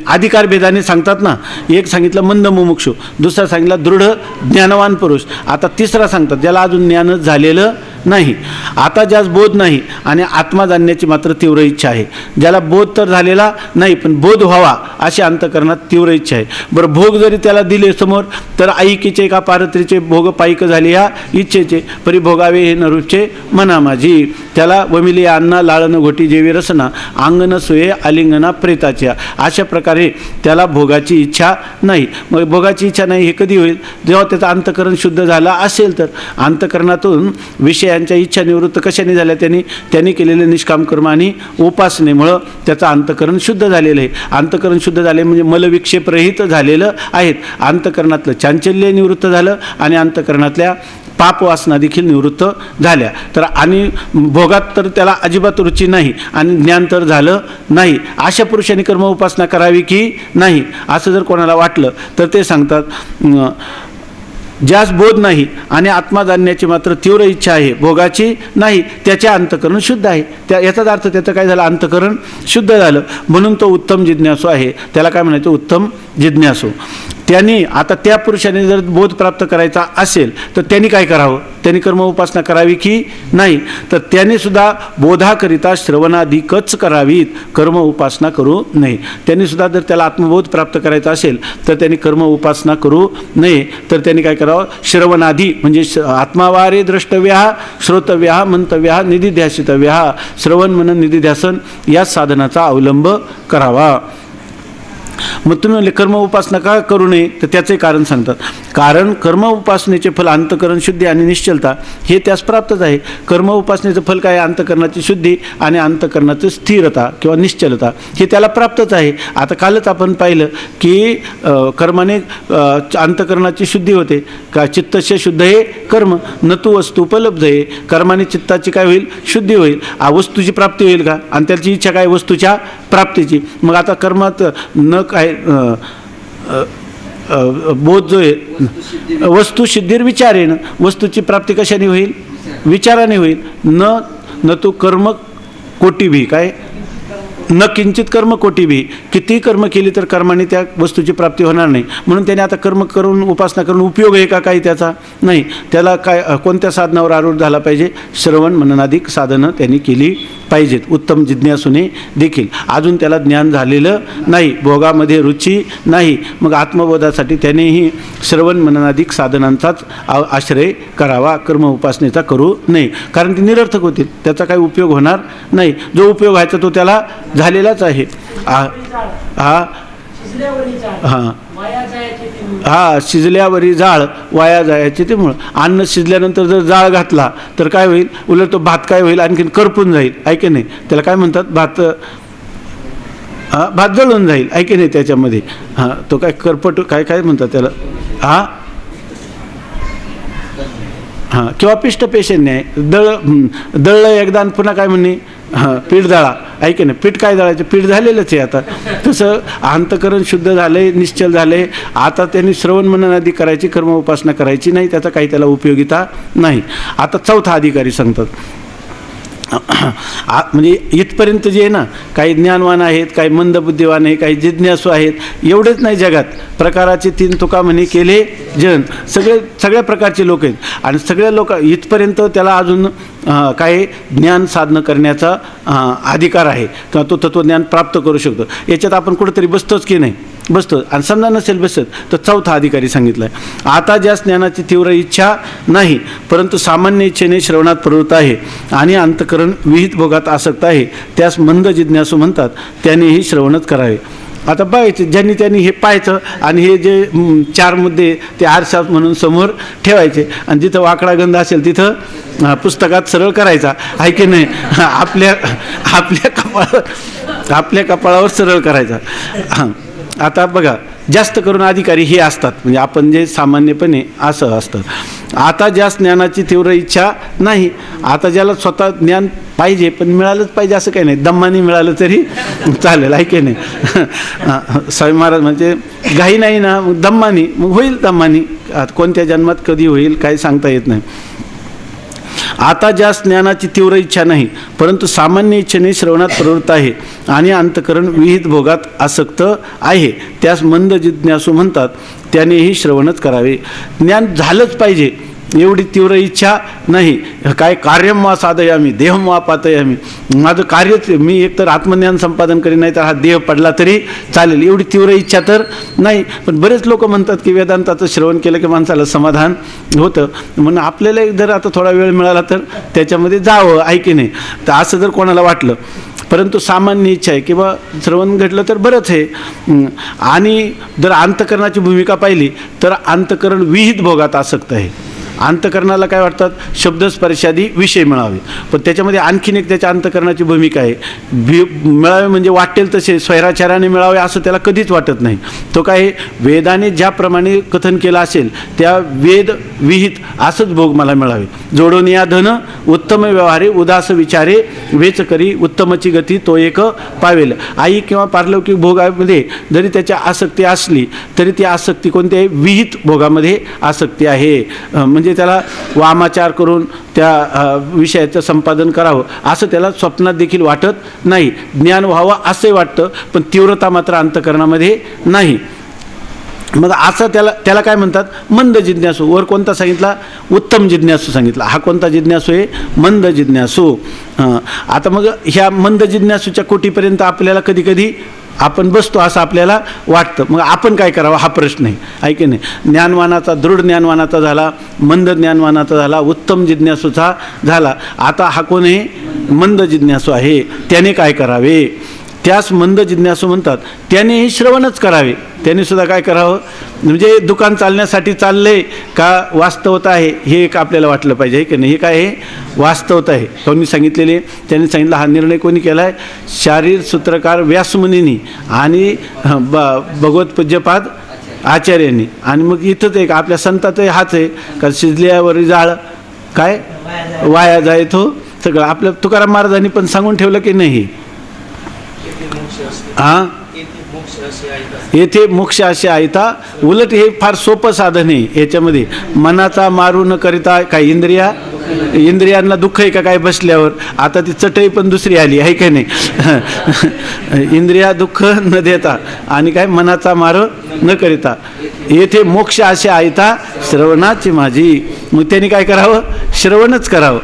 अधिकार भेदाने सांगतात ना, एक सांगितलं मंद मुमुक्षु, दुसरा सांगितला दृढ ज्ञानवान पुरुष, आता तिसरा सांगतात ज्याला अजून ज्ञानच झालेलं नाही. आता ज्यास बोध नाही आणि आत्मा जाणण्याची मात्र तीव्र इच्छा आहे. ज्याला बोध तर झालेला नाही पण बोध व्हावा अशी अंतःकरणात तीव्र इच्छा आहे. बरं, भोग जरी त्याला दिले समोर तर ऐकीचे का पारत्रीचे भोग पाईक झाले या इच्छेचे, परी भोगावे हे नरूपचे मना माझी. त्याला वमिली अन्ना लाळन घोटी जेवी रसना, अंगन सोये आलिंगना प्रेताच्या, अशा प्रकारे त्याला भोगाची इच्छा नाही. मग भोगाची इच्छा नाही हे कधी होईल? जेव्हा त्याचं अंतःकरण शुद्ध झालं असेल तर. अंतःकरणातून विषयांच्या इच्छा निवृत्त कशाने झाल्या? त्यांनी केलेले निष्काम कर्म आणि उपासनेमुळं त्याचं अंतःकरण शुद्ध झालेलं आहे. अंतःकरण शुद्ध झाले म्हणजे मलविक्षेप रहित झालेलं आहेत. अंतःकरणातलं चांचल्य निवृत्त झालं आणि अंतःकरणातल्या पापवासना देखील निवृत्त झाल्या. तर आणि भोगात तर त्याला अजिबात रुची नाही आणि ज्ञान तर झालं नाही. अशा पुरुषांनी कर्म उपासना करावी की नाही असं जर कोणाला वाटलं तर ते सांगतात, ज्यास बोध नाही आणि आत्मा जाणण्याची मात्र तीव्र इच्छा आहे, भोगाची नाही, त्याचे अंतःकरण शुद्ध आहे. याचाच अर्थ त्याचं काय झालं? अंतःकरण शुद्ध झालं म्हणून तो उत्तम जिज्ञासू आहे. त्याला काय म्हणायचं? उत्तम जिज्ञासू. त्यांनी आता त्या पुरुषाने जर बोध प्राप्त करायचा असेल तर त्यांनी काय करावं? त्यांनी कर्म उपासना करावी की नाही? तर त्यांनी सुद्धा बोधाकरिता श्रवणाधिकच करावीत, कर्म उपासना करू नये. त्यांनी सुद्धा जर त्याला आत्मबोध प्राप्त करायचा असेल तर त्यांनी कर्म उपासना करू नये. तर त्यांनी काय करावं? श्रवणाधी म्हणजे आत्मावारे द्रष्टव्या, श्रोतव्या, मंतव्या, निधिध्यासितव्या, श्रवण मनन निधिध्यासन या साधनाचा अवलंब करावा. मग तुम्ही म्हणले कर्म उपासना का करू नये? तर त्याचे कारण सांगतात. कारण कर्म उपासनेचे फल अंतःकरण शुद्धी आणि निश्चलता हे त्यास प्राप्तच आहे. कर्म उपासनेचं फल काय? अंतःकरणाची शुद्धी आणि अंतःकरणाची स्थिरता किंवा निश्चलता हे त्याला प्राप्तच आहे. आता कालच आपण पाहिलं की कर्माने अंतःकरणाची शुद्धी होते का? चित्तस्य शुद्ध हे कर्म न तू वस्तू उपलब्ध आहे. कर्माने चित्ताची काय होईल? शुद्धी होईल. वस्तूची प्राप्ती होईल का? आणि त्याची इच्छा काय? वस्तूच्या प्राप्तीची. मग आता कर्मात न काय बोध जो आहे वस्तू सिद्धीर विचारेन, वस्तूची प्राप्ती कशाने होईल? विचाराने होईल. न तो कर्म कोटी भी काय न किंचित कर्म कोटी भी, कितीही कर्म केली तर कर्माने त्या वस्तूची प्राप्ती होणार नाही. म्हणून त्याने आता कर्म करून उपासना करून उपयोग आहे का काही? त्याचा नाही. त्याला काय कोणत्या साधनावर आरूढ झाला पाहिजे? श्रवण मननाधिक साधनं त्यांनी केली पाहिजेत. उत्तम जिज्ञासूने देखील अजून त्याला ज्ञान झालेलं नाही, भोगामध्ये रुची नाही. मग आत्मबोधासाठी त्यानेही श्रवण मननाधिक साधनांचाच आश्रय करावा, कर्म उपासनेचा करू नये. कारण ती निरर्थक होतील, त्याचा काही उपयोग होणार नाही. जो उपयोग व्हायचा तो त्याला झालेलाच आहे. शिजल्यावरी जाळ वाया जायचे ते मुळ. अन्न शिजल्यानंतर जर जाळ घातला तर काय होईल? उलट तो भात काय होईल? आणखीन करपून जाईल. ऐके नाही? त्याला काय म्हणतात? भात जळून जाईल. ऐके नाही? त्याच्यामध्ये तो काय करपट काय म्हणतात त्याला? किंवा पिष्ट पेशन्य आहे. दळलं एकदा आणि पुन्हा काय म्हणणे? पीठ दळा. ऐके ना? पीठ काय दळायचं? पीठ झालेलंच आहे. आता तसं अंतःकरण शुद्ध झालंय, निश्चल झाले. आता त्यांनी श्रवण मनन आदी करायची, कर्म उपासना करायची नाही. त्याचा काही त्याला उपयोगिता नाही. आता चौथा अधिकारी सांगतात, म्हणजे इथपर्यंत जे आहे ना, काही ज्ञानवान आहेत, काही मंदबुद्धिवान आहे, काही जिज्ञासू आहेत, एवढेच नाही जगात. प्रकाराचे 3 तुका म्हणे केले जन, सगळ्या प्रकारचे लोक आहेत आणि सगळ्या लोक इथपर्यंत त्याला अजून काही ज्ञान साधन करण्याचा अधिकार आहे किंवा तो तत्त्वज्ञान प्राप्त करू शकतो. याच्यात आपण कुठंतरी बसतोच की नाही, बसतो. आणि समजा नसेल बसत तर 4था अधिकारी सांगितला आहे, आता ज्यास ज्ञानाची तीव्र इच्छा नाही परंतु सामान्य इच्छेने श्रवणात प्रवृत्त आहे आणि अंतकरण विहित भोगात आसक्त आहे, त्यास मंद जिज्ञासू म्हणतात, त्यानेही श्रवणच करावे. आता बघायचं, ज्यांनी त्यांनी हे पाहायचं आणि हे जे 4 मुद्दे ते आरसा म्हणून समोर ठेवायचे आणि जिथं वाकडा गंध असेल तिथं पुस्तकात सरळ करायचा, आहे की नाही, आपल्या कपाळावर सरळ करायचा. हां, आता बघा, जास्त करून अधिकारी हे असतात, म्हणजे आपण जे सामान्यपणे असं असतं. आता ज्यास ज्ञानाची तीव्र इच्छा नाही, आता ज्याला स्वतः ज्ञान पाहिजे पण मिळालंच पाहिजे असं काही नाही, दम्मानी मिळालं तरी चालेल, आहे की नाही. स्वामी महाराज म्हणजे घाई नाही ना, मग दम्मानी, मग होईल दम्मानी, कोणत्या जन्मात कधी होईल काही सांगता येत नाही. आता ज्यास ज्ञानाची तीव्र इच्छा नाही परंतु सामान्य इच्छेने श्रवणात प्रवृत्त आहे आणि अंतकरण विहित भोगात आसक्त आहे, त्यास मंद जिज्ञासू म्हणतात, त्यानेही श्रवणच करावे. ज्ञान झालंच पाहिजे एवढी तीव्र इच्छा नाही. काय कार्यम वा साधयामी देहम वा पातयामी, माझं कार्यच मी एकतर आत्मज्ञान संपादन करीन, नाही तर हा देह पडला तरी चालेल, एवढी तीव्र इच्छा तर नाही. पण बरेच लोक म्हणतात की वेदांताचं श्रवण केलं की माणसाला समाधान होतं, म्हणून आपल्याला जर आता थोडा वेळ मिळाला तर त्याच्यामध्ये जावं, आहे की नाही. तर असं जर कोणाला वाटलं, परंतु सामान्य इच्छा आहे किंवा श्रवण घडलं तर बरंच आहे. आणि जर अंतकरणाची भूमिका पाहिली तर अंतकरण विहित भोगात आसक्त आहे. अंतकरणाला काय वाटतात, शब्दस्पर्शादी विषय मिळावे, पण त्याच्यामध्ये आणखीन एक त्याच्या अंतकरणाची भूमिका आहे. मिळावे म्हणजे वाटेल तसे स्वैराचाराने मिळावे असं त्याला कधीच वाटत नाही. तो काय, वेदाने ज्याप्रमाणे कथन केलं असेल त्या वेद विहित असंच भोग मला मिळावे. जोडून या धन उत्तम व्यवहारे उदास विचारे वेच करी उत्तमची गती तो एक पावेल. आई किंवा पारलौकिक भोगामध्ये जरी त्याच्या आसक्ती असली तरी ती आसक्ती कोणत्याही विहित भोगामध्ये आसक्ती आहे. म्हणजे त्याला वामाचार करून त्या विषयाचं संपादन करावं असं त्याला स्वप्नात देखील वाटत नाही. ज्ञान व्हावं असंही वाटतं पण तीव्रता मात्र अंतकरणामध्ये नाही. मग असं त्याला काय म्हणतात, मंद जिज्ञासू. वर कोणता सांगितला, उत्तम जिज्ञासू सांगितला. हा कोणता जिज्ञासू आहे, मंद जिज्ञासू. आता मग ह्या मंद जिज्ञासूच्या कोटीपर्यंत आपल्याला कधी कधी आपण बसतो असं आपल्याला वाटतं. मग आपण काय करावं हा प्रश्न आहे, आहे की नाही. ज्ञानवानाचा, दृढ ज्ञानवानाचा झाला, मंद ज्ञानवानाचा झाला, उत्तम जिज्ञासूचा झाला. आता हा कोण आहे, मंद जिज्ञासू आहे. त्याने काय करावे, त्यास मंद जिज्ञासू म्हणतात, त्यानेही श्रवणच करावे. त्याने सुद्धा काय करावं, म्हणजे दुकान चालण्यासाठी चाललंय का वास्तवता आहे हे एक आपल्याला वाटलं पाहिजे, की नाही. हे काय आहे, वास्तवता आहे. कोणी सांगितलेले, त्यांनी सांगितलं, हा निर्णय कोणी केला आहे, शारीर सूत्रकार व्यासमुनींनी आणि भगवत पूज्यपाद आचार्यांनी. आणि मग इथंच एक आपल्या संतातही हाच आहे का, शिजल्यावर जाळ काय वाया जाय तो सगळं. आपल्या तुकाराम महाराजांनी पण सांगून ठेवलं की नाही, हां, येथे मोक्ष असे आयता. उलट हे फार सोपं साधन आहे. याच्यामध्ये मनाचा मारू न करिता काय इंद्रियांना दुःख आहे का काय बसल्यावर. आता ती चटई पण दुसरी आली आहे का नाही. इंद्रिया दुःख न देता आणि काय मनाचा मार न करिता येथे मोक्ष असे आयता श्रवणाची माझी. मग त्यांनी काय करावं, श्रवणच करावं.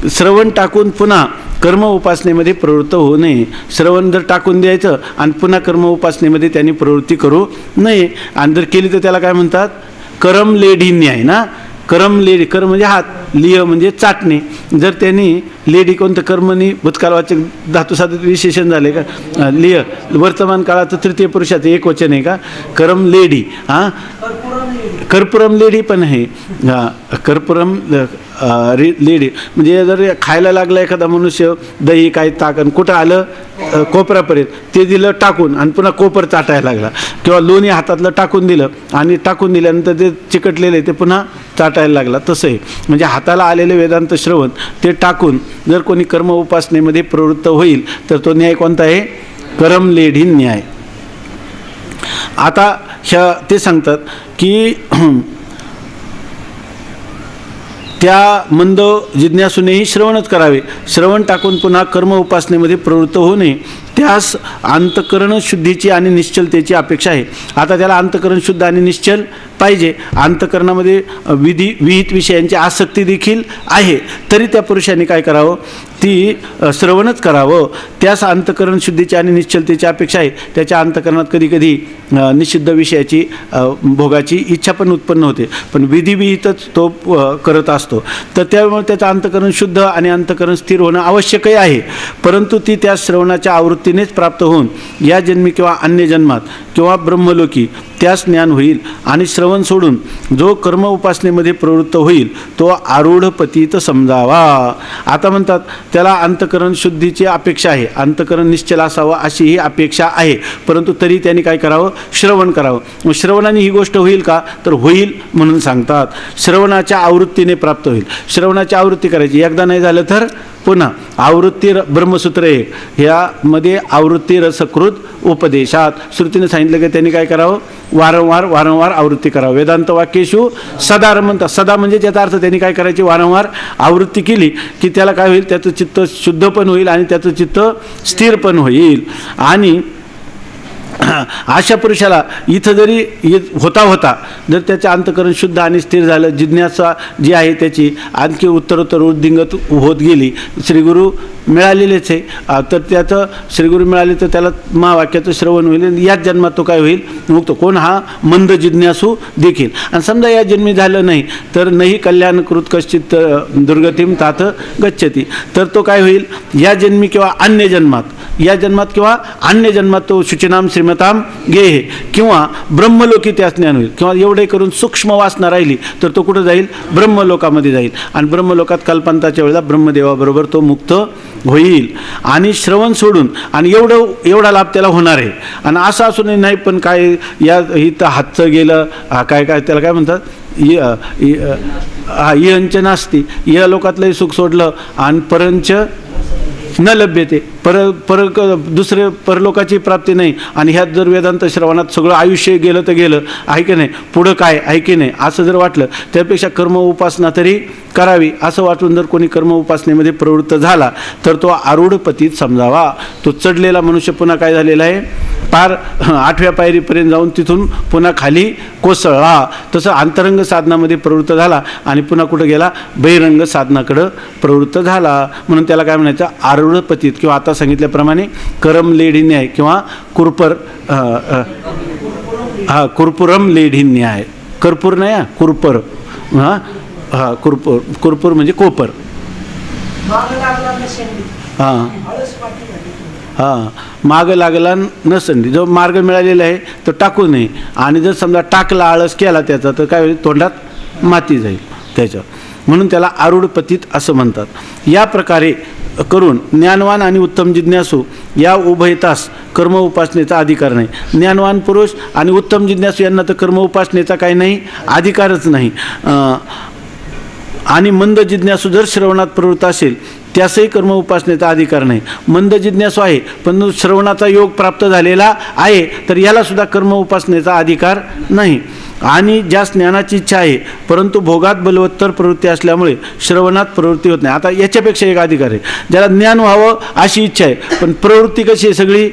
श्रवण टाकून पुन्हा कर्म उपासनेमध्ये प्रवृत्त होऊ नये. श्रवण जर टाकून द्यायचं आणि पुन्हा कर्म उपासनेमध्ये त्यांनी प्रवृत्ती करू नये. आणि जर केली तर त्याला काय म्हणतात, करम लेढी न्याय ना. करम लेढी, कर म्हणजे हात, लिह म्हणजे चाटणे. जर त्यांनी लेढी कोणतं कर्मनी भूतकालवाचक धातुसाधित विशेषण झाले का, लिह वर्तमान काळाचं तृतीय पुरुषाचं एक वचन आहे का, करम लेढी. हां, कर्पुरम लेढी पण आहे. कर्पुरम लेढी म्हणजे जर खायला लागला एखादा मनुष्य दही काय ताक आणि कुठं आलं कोपऱ्यापर्यंत ते दिलं टाकून आणि पुन्हा कोपर चाटायला लागला, किंवा लोणी हातातलं टाकून दिलं आणि टाकून दिल्यानंतर ते चिकटलेले ते पुन्हा चाटायला लागला. तसं आहे. म्हणजे हाताला आलेले वेदांत श्रवण ते टाकून जर कोणी कर्म उपासनेमध्ये प्रवृत्त होईल तर तो न्याय कोणता आहे, करम लेढी न्याय. आता ह्या ते सांगतात की त्या मंद जिज्ञासूनेही श्रवणच करावे. श्रवण टाकून पुन्हा कर्म उपासनेमध्ये प्रवृत्त होऊ नये. त्यास अंतःकरण शुद्धीची आणि निश्चलतेची अपेक्षा आहे. आता त्याला अंतःकरण शुद्ध आणि निश्चल पाहिजे. अंतःकरणामध्ये विहित विषयांची आसक्ती देखील आहे, तरी त्या पुरुषांनी काय करावं, ती श्रवणच करावं. त्यास अंतःकरण शुद्धीची आणि निश्चलतेची अपेक्षा आहे. त्याच्या अंतःकरणात कधीकधी निषिद्ध विषयाची भोगाची इच्छा पण उत्पन्न होते, पण विधिविहितच तो करत असतो. तर त्यामुळे त्याचं अंतःकरण शुद्ध आणि अंतःकरण स्थिर होणं आवश्यकही आहे. परंतु ती त्या श्रवणाच्या आवृत्तीनेच प्राप्त होऊन या जन्मी किंवा अन्य जन्मात किंवा ब्रह्मलोकी त्यास ज्ञान होईल. आणि श्रवण सोडून जो कर्म उपासनेमध्ये प्रवृत्त होईल तो आरूढ पतित समजावा. आता म्हणतात त्याला अंतःकरण शुद्धीची अपेक्षा आहे, अंतःकरण निश्चल असावं अशी ही अपेक्षा आहे, परंतु तरी त्यांनी काय करावं, श्रवण करावं. मग श्रवणाने ही गोष्ट होईल का, तर होईल म्हणून सांगतात. श्रवणाच्या आवृत्तीने प्राप्त होईल. श्रवणाची आवृत्ती करायची, एकदा नाही झालं तर पुन्हा आवृत्ती. ब्रह्मसूत्र 1 ह्यामध्ये आवृत्ती रसकृत उपदेशात श्रुतीने सांगितलं की त्यांनी काय करावं, वारंवार आवृत्ती करावं. वेदांत वाक्येषु सदा म्हणतात. सदा म्हणजे त्याचा अर्थ त्यांनी काय करायची, वारंवार आवृत्ती केली की त्याला काय होईल, त्याचं चित्त शुद्ध पण होईल आणि त्याचं चित्त स्थिर पण होईल. आणि अशा पुरुषाला इथं जरी होता जर त्याचं अंतःकरण शुद्ध आणि स्थिर झालं, जिज्ञासा जी आहे त्याची आणखी उत्तरोत्तर उद्दिंगत होत गेली, श्रीगुरू मिळालेलेच आहे, तर त्याचं श्रीगुरू मिळाले तर त्याला महावाक्याचं श्रवण होईल. याच जन्मात तो काय होईल, मुक्त. कोण, हा मंद जिज्ञासू देखील. आणि समजा या जन्मी झालं नाही तर नाही कल्याणकृत कश्चित दुर्गतीम तात गच्छती, तर तो काय होईल, या जन्मी किंवा अन्य जन्मात, या जन्मात किंवा अन्य जन्मात तो शुचिनाम श्रीमताम गेहे किंवा ब्रह्मलोकी त्यास ज्ञान होईल. किंवा एवढे करून सूक्ष्म वासना राहिली तर तो कुठं जाईल, ब्रह्मलोकामध्ये जाईल. आणि ब्रह्मलोकात कल्पांताच्या वेळेला ब्रह्मदेवाबरोबर तो मुक्त होईल. आणि श्रवण सोडून आणि एवढा लाभ त्याला होणार आहे. आणि असं असूनही नाही पण काय या इथं हातचं गेलं, काय त्याला काय म्हणतात, इहंच नास्ती, या लोकातलंही सुख सोडलं आणि परंच न लभ्यते, दुसरे परलोकाची प्राप्ती नाही. आणि ह्यात जर वेदांत श्रवणात सगळं आयुष्य गेलं तर गेलं आहे की नाही, पुढं काय आहे की नाही असं जर वाटलं, त्यापेक्षा कर्म उपासना तरी करावी असं वाटून जर कोणी कर्म उपासनेमध्ये प्रवृत्त झाला तर तो आरूढ पतीत समजावा. तो चढलेला मनुष्य पुन्हा काय झालेला आहे, पार 8व्या पायरीपर्यंत जाऊन तिथून पुन्हा खाली कोसळला. तसं अंतरंग साधनामध्ये प्रवृत्त झाला आणि पुन्हा कुठं गेला, बहिरंग साधनाकडं प्रवृत्त झाला. म्हणून त्याला काय म्हणायचं, आरूढ पतीत. किंवा आता सांगितल्याप्रमाणे करम लेढिन्याय किंवा कुरपुरम लेढिन्याय, कर्पूर नाही कुरपर, कुरपूर म्हणजे कोपर. माग लागला नसंडी, जो मार्ग मिळालेला आहे तो टाकू नये. आणि जर समजा टाकला, आळस केला त्याचा, तर काय होईल, तोंडात माती जाईल त्याच्या. म्हणून त्याला आरूढ पतीत असं म्हणतात. या प्रकारे करून ज्ञानवान आणि उत्तम जिज्ञासू या उभयतास कर्म उपासनेचा अधिकार नाही. ज्ञानवान पुरुष आणि उत्तम जिज्ञासू यांना तर कर्म उपासनेचा काही नाही, अधिकारच नाही. आणि मंद जिज्ञासू जर श्रवणात प्रवृत्त असेल त्यासही कर्म उपासनेचा अधिकार नाही. मंद जिज्ञासू आहे पण श्रवणाचा योग प्राप्त झालेला आहे, तर याला सुद्धा कर्म उपासनेचा अधिकार नाही. आणि ज्यास ज्ञानाची इच्छा आहे परंतु भोगात बलवत्तर प्रवृत्ती असल्यामुळे श्रवणात प्रवृत्ती होत नाही. आता याच्यापेक्षा एक अधिकार आहे, ज्याला ज्ञान व्हावं अशी इच्छा आहे पण प्रवृत्ती कशी आहे, सगळी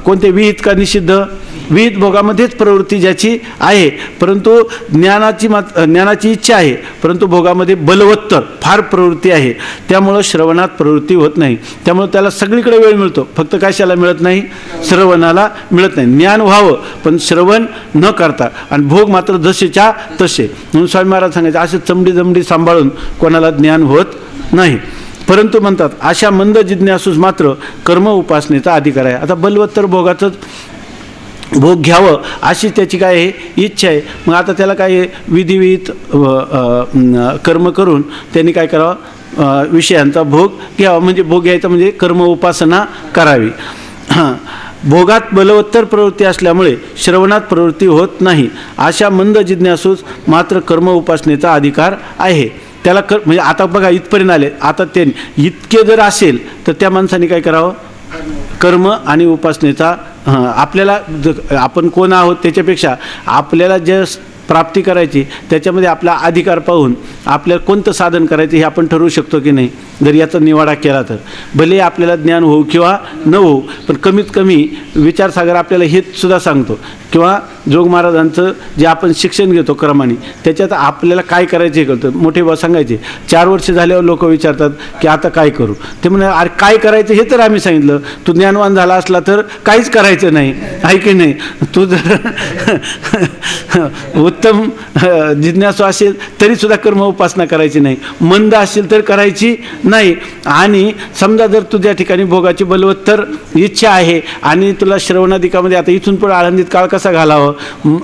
कोणते विहित का निषिद्ध, विहित भोगामध्येच प्रवृत्ती ज्याची आहे, परंतु ज्ञानाची इच्छा आहे परंतु भोगामध्ये बलवत्तर फार प्रवृत्ती आहे, त्यामुळं श्रवणात प्रवृत्ती होत नाही. त्यामुळे त्याला सगळीकडे वेळ मिळतो, फक्त कशाला मिळत नाही, श्रवणाला मिळत नाही. ज्ञान व्हावं पण श्रवण न करता आणि भोग मात्र जसेच्या तसे. म्हणून स्वामी महाराज सांगायचे, असे चमडी सांभाळून कोणाला ज्ञान होत नाही. परंतु म्हणतात अशा मंद जिज्ञासूस मात्र कर्म उपासनेचा अधिकार आहे. आता बलवत्तर भोगाचंच भोग घ्यावं अशी त्याची काय आहे, इच्छा आहे. मग आता त्याला काय आहे, विधिविहित कर्म करून त्यांनी काय करावं, विषयांचा भोग घ्यावा. म्हणजे भोग घ्यायचा म्हणजे कर्म उपासना करावी. भोगात बलवत्तर प्रवृत्ती असल्यामुळे श्रवणात प्रवृत्ती होत नाही. अशा मंद जिज्ञासूस मात्र कर्म उपासनेचा अधिकार आहे. त्याला म्हणजे आता बघा इथपर्यंत आले, आता ते इतके जर असेल तर त्या माणसाने काय करावं, कर्म आणि उपासनेचा आपल्याला आपण कोण आहोत त्याच्यापेक्षा आपल्याला जे प्राप्ती करायची, त्याच्यामध्ये आपला अधिकार पाहून आपल्याला कोणतं साधन करायचं हे आपण ठरवू शकतो की नाही. जर याचा निवाडा केला तर भले आपल्याला ज्ञान होऊ किंवा न होऊ, पण कमीत कमी विचारसागर आपल्याला हेच सुद्धा सांगतो. किंवा जोग महाराजांचं जे आपण शिक्षण घेतो क्रमाने, त्याच्यात आपल्याला काय करायचं हे कळतं. मोठे बा सांगायचे 4 वर्ष झाल्यावर लोक विचारतात की आता काय करू. ते म्हणे अरे काय करायचं हे तर आम्ही सांगितलं. तू ज्ञानवान झाला असला तर काहीच करायचं नाही, आहे की नाही. तू जर उत्तम जिज्ञासू असेल तरीसुद्धा कर्म उपासना करायची नाही, मंद असेल तर करायची नाही. आणि समजा जर तुझ्या ठिकाणी भोगाची बलवत्तर इच्छा आहे आणि तुला श्रवणाधिकामध्ये आता इथून पुढे आळंदीत काळ कसा घालावं,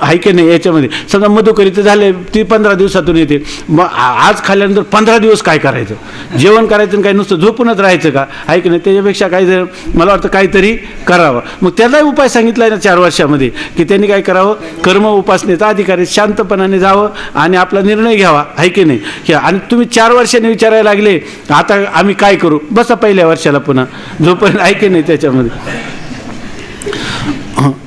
आहे की नाही. याच्यामध्ये समजा मधुकरीचं झाले ती 15 दिवसातून येते, मग आज खाल्ल्यानंतर 15 दिवस काय करायचं, जेवण करायचं आणि काय नुसतं झोपूनच राहायचं का, आहे की नाही. त्याच्यापेक्षा काही जर मला वाटतं काहीतरी करावं. मग त्याचाही उपाय सांगितला आहे ना 4 वर्षामध्ये, की त्यांनी काय करावं, कर्म उपासनेचा अधिकारी शांतपणाने जावं आणि आपला निर्णय घ्यावा, आहे की नाही. आणि तुम्ही 4 वर्षांनी विचारायला लागले आता आम्ही काय करू, बसा पहिल्या वर्षाला पुन्हा जोपर्यंत, आहे की नाही. त्याच्यामध्ये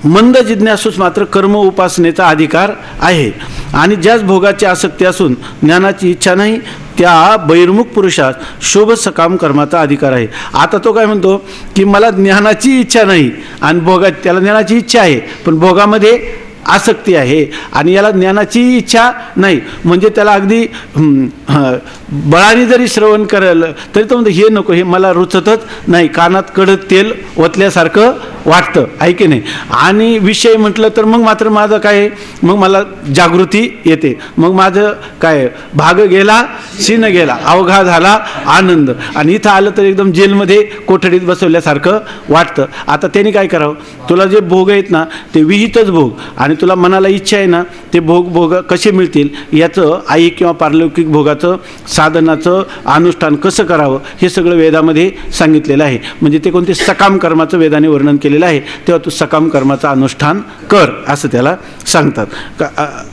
मंद जिज्ञासूस मात्र कर्म उपासनेचा अधिकार आहे. आणि ज्याच भोगाची आसक्ती असून ज्ञानाची इच्छा नाही त्या बहिर्मुख पुरुषास शोभ सकाम कर्माचा अधिकार आहे. आता तो काय म्हणतो की मला ज्ञानाची इच्छा नाही आणि त्याला ज्ञानाची इच्छा आहे पण भोगामध्ये आसक्ती आहे आणि याला ज्ञानाची इच्छा नाही, म्हणजे त्याला अगदी बळाने जरी श्रवण करायला तरी तो म्हणतो हे नको, हे मला रुचतच नाही, कानात कडक तेल ओतल्यासारखं वाटतं, आहे की नाही. आणि विषय म्हटलं तर मग मात्र माझं काय, मग मला जागृती येते, मग माझं काय भाग गेला सीन गेला, अवघा झाला आनंद. आणि इथं आलं तर एकदम जेलमध्ये कोठडीत बसवल्यासारखं वाटतं. आता त्यांनी काय करावं, तुला जे भोग आहेत ना ते विहितच भोग आणि तुला मनाला इच्छा आहे ना ते भोग कसे मिळतील याचं आई किंवा पारलौकिक भोगाचं साधनाचं अनुष्ठान कसं करावं हे सगळं वेदामध्ये सांगितलेलं आहे. म्हणजे ते कोणते सकाम कर्माचं वेदाने वर्णन केलेलं आहे, तेव्हा तू सकाम कर्माचं अनुष्ठान कर असं त्याला सांगतात.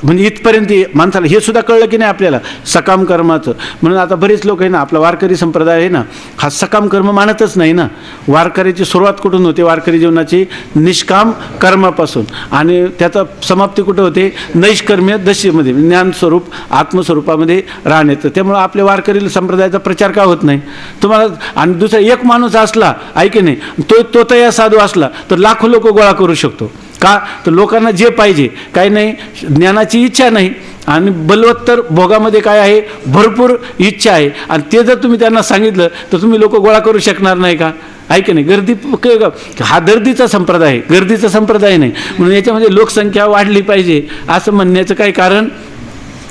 म्हणजे इथपर्यंत माणसाला हे सुद्धा कळलं की नाही आपल्याला सकाम कर्माचं. म्हणून आता बरेच लोक आहे ना, आपला वारकरी संप्रदाय आहे ना हा सकाम कर्म मानतच नाही ना. वारकरीची सुरुवात कुठून होते, वारकरी जीवनाची निष्काम कर्मापासून, आणि त्याचा समाप्ती कुठं होते, नैष्कर्म्य दशेमध्ये ज्ञानस्वरूप आत्मस्वरूपामध्ये राहण्याचं. त्यामुळं आपल्या वारकरी संप्रदायाचा प्रचार का होत नाही तुम्हाला. आणि दुसरा एक माणूस असला, आहे की नाही, तो तया साधू असला तर लाखो लोक गोळा करू शकतो. का तर लोकांना जे पाहिजे काही नाही, ज्ञानाची इच्छा नाही आणि बलवत्तर भोगामध्ये काय आहे, भरपूर इच्छा आहे. आणि ते जर तुम्ही त्यांना सांगितलं तर तुम्ही लोक गोळा करू शकणार नाही का, आहे की नाही. गर्दी हा दर्दीचा संप्रदाय आहे, गर्दीचा संप्रदाय नाही. म्हणून याच्यामध्ये लोकसंख्या वाढली पाहिजे असं म्हणण्याचं काही कारण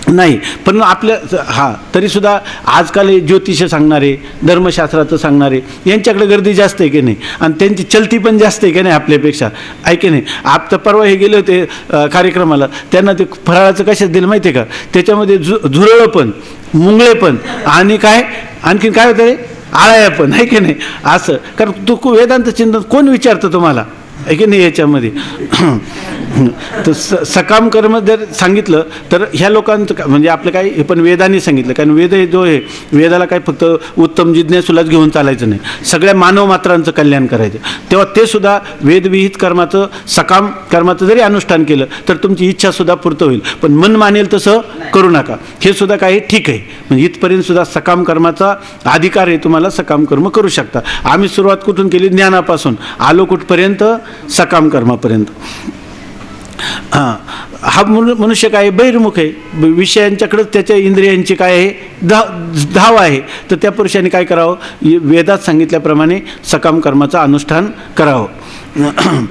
नाही. पण आपल्या तरीसुद्धा आजकाल ज्योतिष सांगणारे, धर्मशास्त्राचं सांगणारे यांच्याकडे गर्दी जास्त आहे की नाही, आणि त्यांची चलती पण जास्त आहे की नाही आपल्यापेक्षा, आहे की नाही. आता परवा हे गेले होते कार्यक्रमाला, त्यांना ते फराळाचं कशात दिलं माहिती आहे का, त्याच्यामध्ये झुरळं पण, मुंगळे पण आणि काय आणखीन काय होतं रे, आळ्या पण, आहे की नाही. असं कारण तू वेदांत चिंतन कोण विचारतं तुम्हाला, आहे की नाही. याच्यामध्ये तर सकाम कर्म जर सांगितलं तर ह्या लोकांचं म्हणजे आपलं काय हे पण वेदाने सांगितलं. कारण वेद जो आहे वेदाला काय फक्त उत्तम जिज्ञासूलाच घेऊन चालायचं नाही, सगळ्या मानव मात्रांचं कल्याण करायचं. तेव्हा ते सुद्धा वेदविहित कर्माचं सकाम कर्माचं जरी अनुष्ठान केलं तर तुमची इच्छासुद्धा पूर्ण होईल. पण मन मानेल तसं करू नका, हे सुद्धा काही ठीक आहे. म्हणजे इथपर्यंत सुद्धा सकाम कर्माचा अधिकार आहे, तुम्हाला सकाम कर्म करू शकता. आम्ही सुरुवात कुठून केली, ज्ञानापासून आलो कुठपर्यंत, सकाम कर्मापर्यंत. हा मनुष्य काय बहिर्मुख आहे, विषयांच्याकडे त्याच्या इंद्रियांची काय आहे धाव आहे. तर त्या पुरुषाने काय करावं, वेदात सांगितल्याप्रमाणे सकाम कर्माचं अनुष्ठान करावं.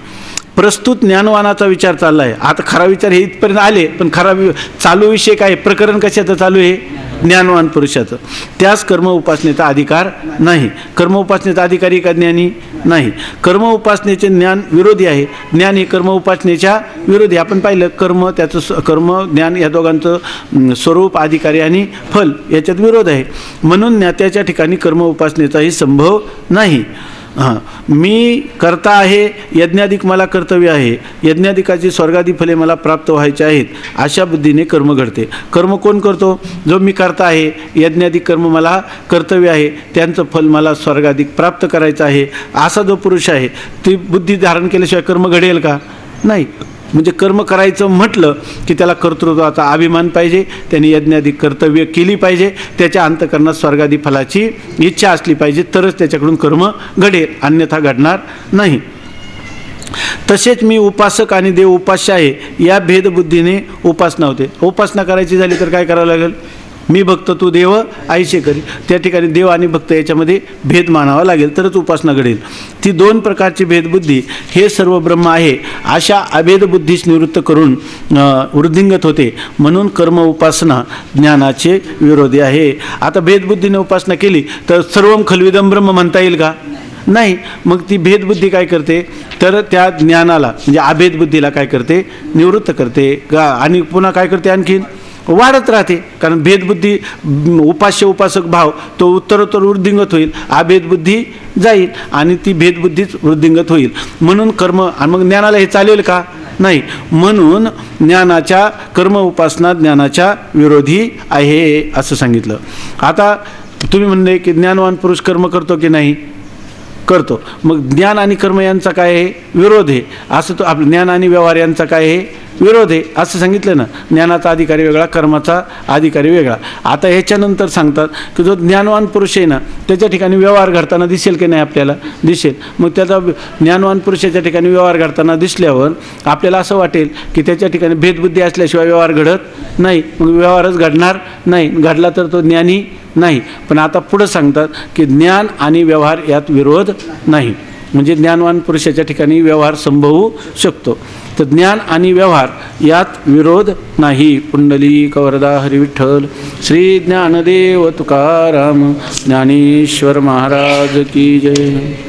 प्रस्तुत ज्ञानवानाचा विचार चालला आहे. आता खरा विचार हे इथपर्यंत आले, पण खरा चालू विषय काय, प्रकरण कशाचं चालू आहे, ज्ञानवान पुरुषाचं. त्यास कर्म उपासनेचा अधिकार नाही. कर्म उपासनेचा अधिकारी का ज्ञानी नाही. कर्म उपासनेचे ज्ञान विरोधी आहे, ज्ञान हे कर्म उपासनेच्या विरोधी. आपण पाहिलं कर्म, त्याचं कर्म ज्ञान या दोघांचं स्वरूप, अधिकारी आणि फल याच्यात विरोध आहे. म्हणून ज्ञात्याच्या ठिकाणी कर्म उपासनेचाही संभव नाही. मी कर्ता आहे, यज्ञाधिक मला कर्तव्य आहे, यज्ञाधिकाची स्वर्गादी फले मला प्राप्त व्हायचे आहेत, अशा बुद्धीने कर्म घडते. कर्म कोण करतो, जो मी कर्ता आहे, यज्ञाधिक कर्म मला कर्तव्य आहे, त्यांचं फल मला स्वर्गाधिक प्राप्त करायचं आहे, असा जो पुरुष आहे ती बुद्धी धारण केल्याशिवाय कर्म घडेल का, नाही. म्हणजे कर्म करायचं म्हटलं की त्याला कर्तृत्वाचा अभिमान पाहिजे, त्यांनी यज्ञादी कर्तव्य केली पाहिजे, त्याच्या अंतःकरणात स्वर्गादी फलाची इच्छा असली पाहिजे, तरच त्याच्याकडून कर्म घडेल, अन्यथा घडणार नाही. तसेच मी उपासक आणि देव उपास्य आहे या भेदबुद्धीने उपासना होते. उपासना करायची झाली तर काय करावं लागेल? मी भक्त तू देव आईशे करी, त्या ठिकाणी देव आणि भक्त याच्यामध्ये भेद मानावा लागेल, तरच उपासना घडेल. ती दोन प्रकारची भेदबुद्धी हे सर्व ब्रह्म आहे अशा अभेदबुद्धीस निवृत्त करून वृद्धिंगत होते, म्हणून कर्म उपासना ज्ञानाचे विरोधी आहे. आता भेदबुद्धीने उपासना केली तर सर्वम खल्विदम ब्रह्म म्हणता येईल का? नाही. मग ती भेदबुद्धी काय करते तर त्या ज्ञानाला म्हणजे अभेदबुद्धीला काय करते? निवृत्त करते का? आणि पुन्हा काय करते? आणखीन वाढत राहते. कारण भेदबुद्धी उपास्य उपासक भाव तो उत्तरोत्तर वृद्धिंगत होईल, अभेदबुद्धी जाईल आणि ती भेदबुद्धीच वृद्धिंगत होईल. म्हणून कर्म आणि मग ज्ञानाला हे चालेल का? नाही. म्हणून ज्ञानाच्या कर्म उपासना ज्ञानाच्या विरोधी आहे असं सांगितलं. आता तुम्ही म्हणले की ज्ञानवान पुरुष कर्म करतो की नाही? करतो. मग ज्ञान आणि कर्म यांचा काय आहे? विरोध आहे. असं तो आपलं ज्ञान आणि व्यवहार यांचा काय आहे? विरोध आहे असं सांगितलं ना. ज्ञानाचा अधिकारी वेगळा, कर्माचा अधिकारी वेगळा. आता ह्याच्यानंतर सांगतात की जो ज्ञानवान पुरुष आहे ना त्याच्या ठिकाणी व्यवहार घडताना दिसेल की नाही? आपल्याला दिसेल. मग त्याचा ज्ञानवान पुरुषाच्या ठिकाणी व्यवहार घडताना दिसल्यावर आपल्याला असं वाटेल की त्याच्या ठिकाणी भेदबुद्धी असल्याशिवाय व्यवहार घडत नाही, मग व्यवहारच घडणार नाही, घडला तर तो ज्ञानी नाही. पण आता पुढं सांगतात की ज्ञान आणि व्यवहार यात विरोध नाही, म्हणजे ज्ञानवान पुरुषाच्या ठिकाणी व्यवहार संभवू शकतो. तर ज्ञान आणि व्यवहार यात विरोध नाही. पुंडलिक वरदा हरी विठ्ठल. श्री ज्ञानदेव तुकाराम ज्ञानेश्वर महाराज की जय.